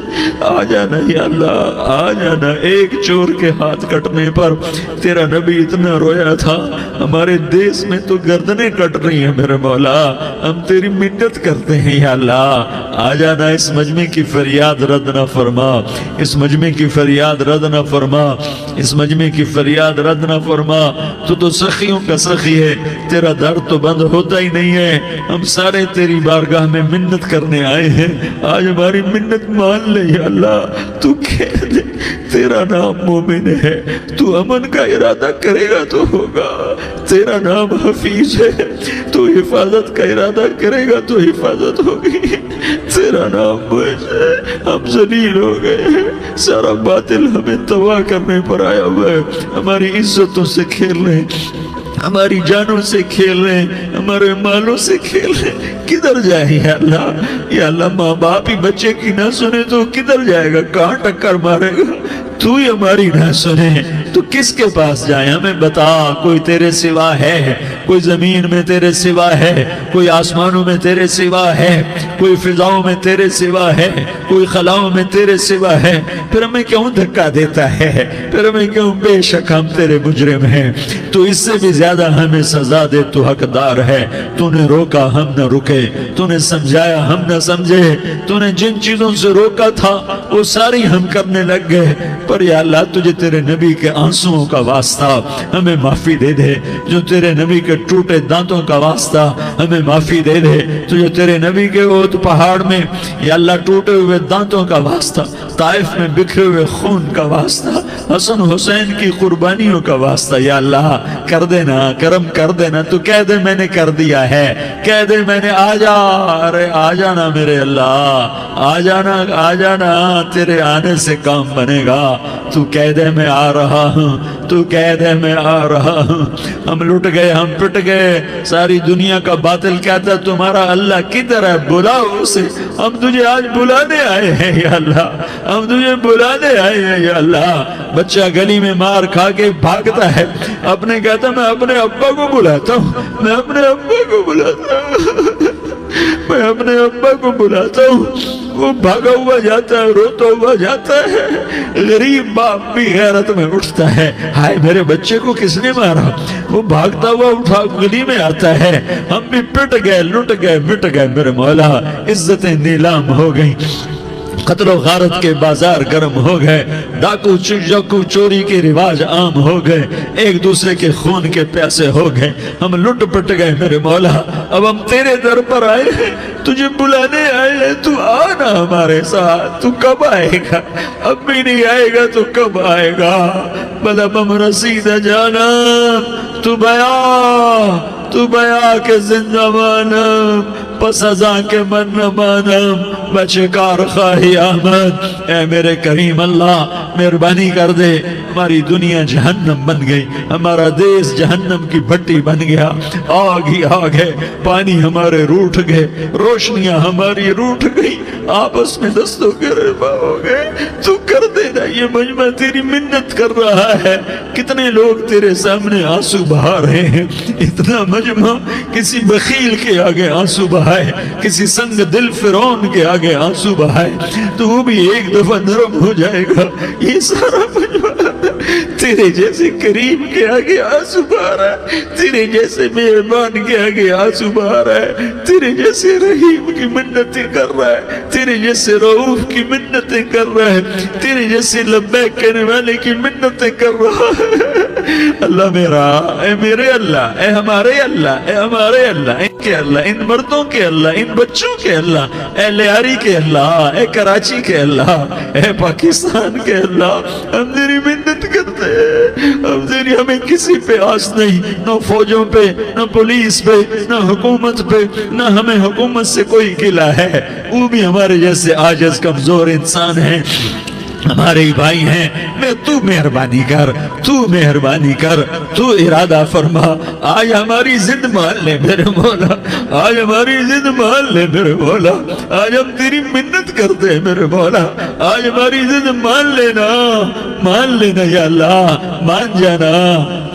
آ جانا یا اللہ، آ جانا۔ ایک چور کے ہاتھ کٹنے پر تیرا نبی اتنا رویا تھا، ہمارے دیس میں تو گردنیں کٹ رہی ہیں۔ میرے مولا ہم تیری منت کرتے ہیں یا اللہ، آ جانا، اس مجمع کی فریاد رد نہ فرما، اس مجمع کی فریاد رد نہ فرما، اس مجمع کی فریاد رد نہ فرما۔ تو سخیوں کا سخی ہے، تیرا در تو بند ہوتا ہی نہیں ہے، ہم سارے تیری بارگاہ میں منت کرنے آئے ہیں، آج ہماری منت مان لے یا اللہ۔ تو کہہ دے تیرا نام مومن ہے، تو امن کا ارادہ کرے گا تو ہوگا، تیرا نام حفیظ ہے، تو حفاظت کا ارادہ کرے گا تو حفاظت ہوگی، تیرا نام بوجھ ہے، ہم ذلیل ہو گئے ہیں، سارا باطل ہمیں تباہ کرنے پر آیا ہوا ہے، ہماری عزتوں سے کھیل رہے ہیں، ہماری جانوں سے کھیل رہے ہیں، ہمارے مالوں سے کھیل رہے ہیں۔ کدھر جائے یا اللہ؟ یا اللہ ماں باپ ہی بچے کی نہ سنے تو کدھر جائے گا؟ کہاں ٹکر مارے گا؟ تو ہی ہماری نہ سنے تو کس کے پاس جائیں؟ ہمیں بتا، کوئی تیرے سوا ہے؟ کوئی زمین میں تیرے سوا ہے، کوئی آسمانوں میں تیرے سوا ہے، کوئی فضاؤں میں تیرے سوا ہے، کوئی خلاؤں میں تیرے سوا ہے، پھر ہمیں کیوں دھکا دیتا ہے؟ پھر ہمیں کیوں؟ بے شک ہم تیرے مجرم ہیں، تو اس سے بھی زیادہ ہمیں سزا دے، تو حقدار ہے۔ تو نے روکا ہم نہ رکے، تو نے سمجھایا ہم نہ سمجھے، تو نے جن چیزوں سے روکا تھا وہ ساری ہم کرنے لگ گئے، پر یا اللہ تجھے تیرے نبی کے آنسوؤں کا واسطہ ہمیں معافی دے دے، جو تیرے نبی کے ٹوٹے دانتوں کا واسطہ ہمیں معافی دے دے، تجھے تیرے نبی کے احد پہاڑ میں یا اللہ ٹوٹے ہوئے دانتوں کا واسطہ، طائف میں بکھرے ہوئے خون کا واسطہ، حسن حسین کی قربانیوں کا واسطہ، یا اللہ کر دینا، کرم کر دینا۔ تو کہہ دے میں نے کر دیا ہے، کہہ دے میں نے، آ جا، ارے آ جانا میرے اللہ، آ جانا، آ جانا، تیرے آنے سے کام بنے گا۔ تو کہہ دے میں آ رہا ہوں، تو کہہ دے میں آ رہا ہوں۔ ہم لٹ گئے، ہم پٹ گئے، ساری دنیا کا باطل کہتا تمہارا اللہ کدھر ہے، بلاؤ اسے۔ ہم تجھے آج بلانے آئے ہیں یا اللہ، ہم تجھے بلانے آئے ہیں یا اللہ۔ بچہ گلی میں مار کھا کے بھاگتا ہے، اپنے کہتا میں اپنے ابا کو بلاتا ہوں، میں اپنے ابا کو بلاتا ہوں، میں اپنے ابا کو بلاتا ہوں۔ وہ بھاگا ہوا جاتا ہے، روتا ہوا جاتا ہے۔ غریب باپ بھی غیرت میں اٹھتا ہے، ہائے میرے بچے کو کس نے مارا؟ وہ بھاگتا ہوا اٹھا گلی میں آتا ہے۔ ہم بھی پٹ گئے، لٹ گئے، مٹ گئے میرے مولا، عزتیں نیلام ہو گئیں، قتل و غارت کے بازار گرم ہو گئے، ڈاکو چوری کے رواج عام ہو گئے، ایک دوسرے کے خون کے پیاسے ہو گئے، ہم لٹ پٹ گئے میرے مولا۔ اب ہم تیرے در پر آئے ہیں، تجھے بلانے آئے ہیں، تو آنا ہمارے ساتھ۔ تو کب آئے گا؟ اب بھی نہیں آئے گا تو کب آئے گا؟ بلبم رسید جانا، تو بیا کے زندہ مانم، پس ازاں کے من نہ مانم، بچے کار خواہی آمد۔ اے میرے کریم اللہ مہربانی کر دے، ہماری دنیا جہنم بن گئی، ہمارا دیس جہنم کی بھٹی بن گیا، آگ ہی آگ ہے، پانی ہمارے روٹھ گئے، روشنیاں ہماری روٹھ گئی، آپس میں دست و گریباں ہو گئے۔ تو کر دینا، یہ مجمع تیری منت کر رہا ہے۔ کتنے لوگ تیرے سامنے آنسو بہا رہے ہیں، اتنا مجمع کسی بخیل کے آگے آنسو بہائے، کسی سنگ دل فرعون کے آگے آنسو بہائے تو وہ بھی ایک دفعہ نرم ہو جائے گا۔ یہ سارا مجمع تیرے جیسے کریم کے آگے آنسو بہا رہا ہے، تیرے جیسے مہربان کے آگے آنسو بہا رہا ہے، تیرے جیسے رحیم کی منتیں کر رہا ہے، تیرے جیسے رؤوف کی منتیں کر رہا ہے، تیرے جیسے لبیک کہنے والے کی منتیں کر رہا ہے۔ اللہ میرا، اے میرے اللہ، اے ہمارے اللہ، اے ہمارے اللہ، ان کے اللہ، ان مردوں کے اللہ، ان بچوں کے اللہ، اے لیاری کے اللہ، اے کراچی کے اللہ، اے پاکستان کے اللہ، ہم تیری منت کرتے ہیں، ہم تیری، ہمیں کسی پہ آس نہیں، نہ فوجوں پہ، نہ پولیس پہ، نہ حکومت پہ، نہ ہمیں حکومت سے کوئی گلہ ہے، وہ بھی ہمارے جیسے عاجز کمزور انسان ہیں، ہمارے بھائی ہیں۔ میں تو مہربانی کر، تو مہربانی کر، تو ارادہ فرما، آج ہماری زد مان لے میرے مولا، آج ہماری زد مان لے میرے مولا، آج ہم تیری منت کرتے ہیں میرے مولا، آج ہماری زد مان لینا، مان لینا یا اللہ، مان جانا۔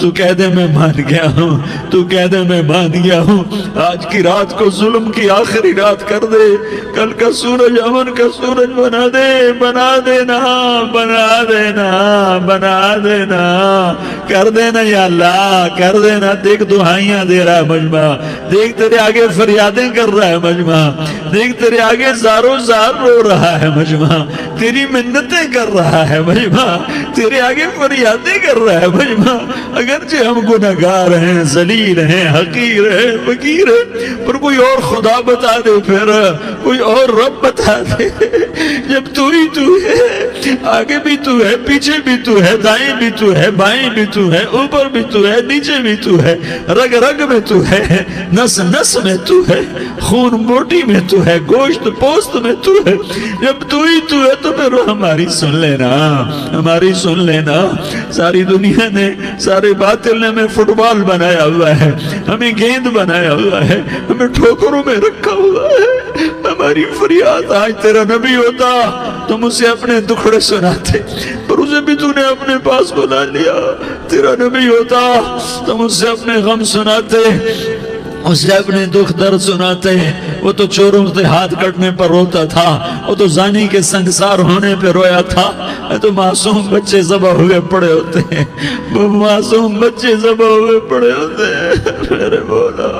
تو کہہ دے میں مان گیا ہوں، تو کہہ دے میں مان گیا ہوں۔ آج کی رات کو ظلم کی آخری رات کر دے، کل کا سورج امن کا سورج بنا دے، بنا دینا، بنا دینا، بنا دینا، کر دینا یا اللہ، کر دینا۔ دیکھ دعائیاں دے رہا ہے مجمع، دیکھ تیرے آگے فریادیں کر رہا ہے مجمع، دیکھ تیرے آگے زارو زار رو رہا ہے مجمع، تیری منتیں کر رہا ہے مجمع، تیرے آگے فریادیں کر رہا ہے مجمع۔ اگرچہ ہم گناہگار ہیں، ذلیل ہیں، حقیر ہیں، فقیر ہیں، پر کوئی اور خدا بتا دے، پھر کوئی اور رب بتا دے۔ جب تو ہی تو ہے، آگے بھی تو ہے، پیچھے بھی تو ہے، دائیں بھی تو ہے، بائیں بھی تو ہے، اوپر بھی تو ہے، نیچے بھی تو ہے، رگ رگ میں تو ہے، نس نس میں تو ہے، خون بوٹی میں تو ہے، گوشت پوست میں تو ہے۔ جب تو ہی تو ہے تو پھر ہماری سن لینا، ہماری سن لینا۔ ساری دنیا نے، سارے باطل نے ہمیں فٹ بال بنایا ہوا ہے، ہمیں گیند بنایا ہوا ہے، ہمیں ٹھوکروں میں رکھا ہوا ہے۔ ہماری فریاد، آج تیرا نبی ہوتا تم اسے اپنے دکھڑے سناتے، پر اسے اسے بھی تو نے اپنے پاس بلا لیا. تیرا نبی ہوتا تم اس سے اپنے غم سناتے, اسے اپنے دکھ درد سناتے. وہ تو چوروں کے ہاتھ کٹنے پر روتا تھا, وہ تو زانی کے سنگسار ہونے پہ رویا تھا. تو معصوم بچے ذبح ہوئے پڑے ہوتے ہیں, وہ معصوم بچے ذبح ہوئے پڑے ہوتے ہیں. میرے مولا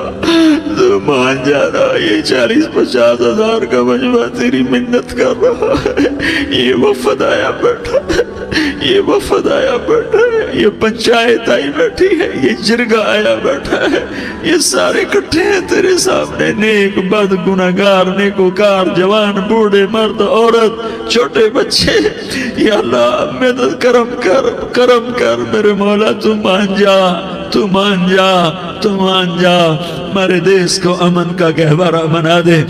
تو مان جانا, یہ 40-50 ہزار کا مجمع تیری منت کر رہا ہے. یہ وفد آیا بیٹھا ہے, یہ وفد آیا بیٹھا ہے, یہ پنچایت آئی بیٹھی ہے, یہ جرگہ آیا بیٹھا ہے. یہ سارے اکٹھے ہیں تیرے سامنے, نیک بد گناہگار نیکوکار, جوان بوڑھے مرد عورت چھوٹے بچے. یا اللہ مدد کرم کر, کرم کر میرے مولا. تو مان جا, تو مان جا, تو مان جا. ہمارے دیس کو امن کا گہوارہ بنا دے,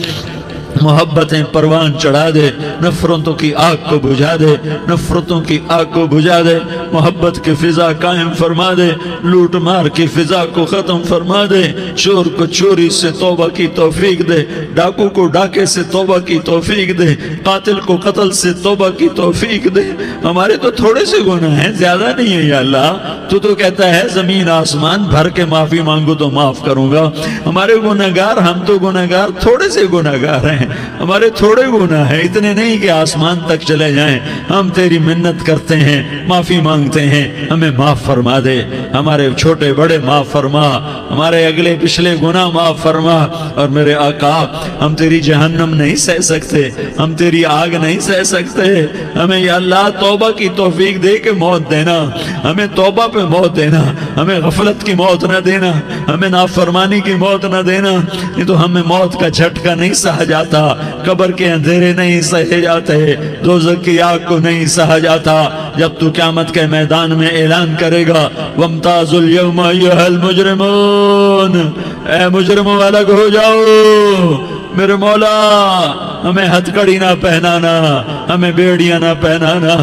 محبتیں پروان چڑھا دے, نفرتوں کی آگ کو بجھا دے, نفرتوں کی آگ کو بجھا دے, محبت کی فضا قائم فرما دے, لوٹ مار کی فضا کو ختم فرما دے, چور کو چوری سے توبہ کی توفیق دے, ڈاکو کو ڈاکے سے توبہ کی توفیق دے, قاتل کو قتل سے توبہ کی توفیق دے. ہمارے تو تھوڑے سے گناہ ہیں, زیادہ نہیں ہے یا اللہ. تو کہتا ہے زمین آسمان بھر کے معافی مانگو تو معاف کروں گا. ہمارے گناہگار, ہم تو گناہگار تھوڑے سے گناہگار ہیں, ہمارے تھوڑے گناہ ہیں, اتنے نہیں کہ آسمان تک چلے جائیں. ہم تیری منت کرتے ہیں, معافی مانگتے ہیں, ہمیں معاف فرما دے. ہمارے چھوٹے بڑے معاف فرما, ہمارے اگلے پچھلے گناہ معاف فرما. اور میرے آقا ہم تیری جہنم نہیں سہ سکتے, ہم تیری آگ نہیں سہ سکتے. ہمیں یا اللہ توبہ کی توفیق دے کے موت دینا, ہمیں توبہ پہ موت دینا, ہمیں غفلت کی موت نہ دینا, ہمیں نافرمانی کی موت نہ دینا. یہ تو ہمیں موت کا جھٹکا نہیں سہا جاتا, قبر کے اندھیرے نہیں سہے جاتے, دوزخ کی آگ کو نہیں سہا جاتا. جب تو قیامت کے میدان میں اعلان کرے گا وَامْتَازُوا الْيَوْمَ أَيُّهَا الْمُجْرِمُونَ, اے مجرموں الگ ہو جاؤ. میرے مولا ہمیں ہتھ کڑی نہ پہنانا, ہمیں بیڑیاں نہ پہنانا.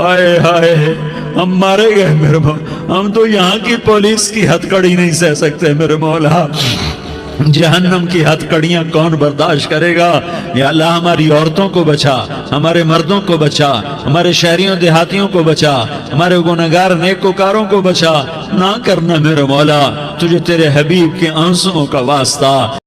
آئے ہائے ہم مارے گئے میرے مولا, ہم تو یہاں کی پولیس کی ہتھ کڑی نہیں سہ سکتے میرے مولا. جہنم کی ہتھ کڑیاں کون برداشت کرے گا. یا اللہ ہماری عورتوں کو بچا, ہمارے مردوں کو بچا, ہمارے شہریوں دیہاتیوں کو بچا, ہمارے گناہگار نیکوکاروں کو بچا. نہ کرنا میرے مولا, تجھے تیرے حبیب کے آنسوؤں کا واسطہ.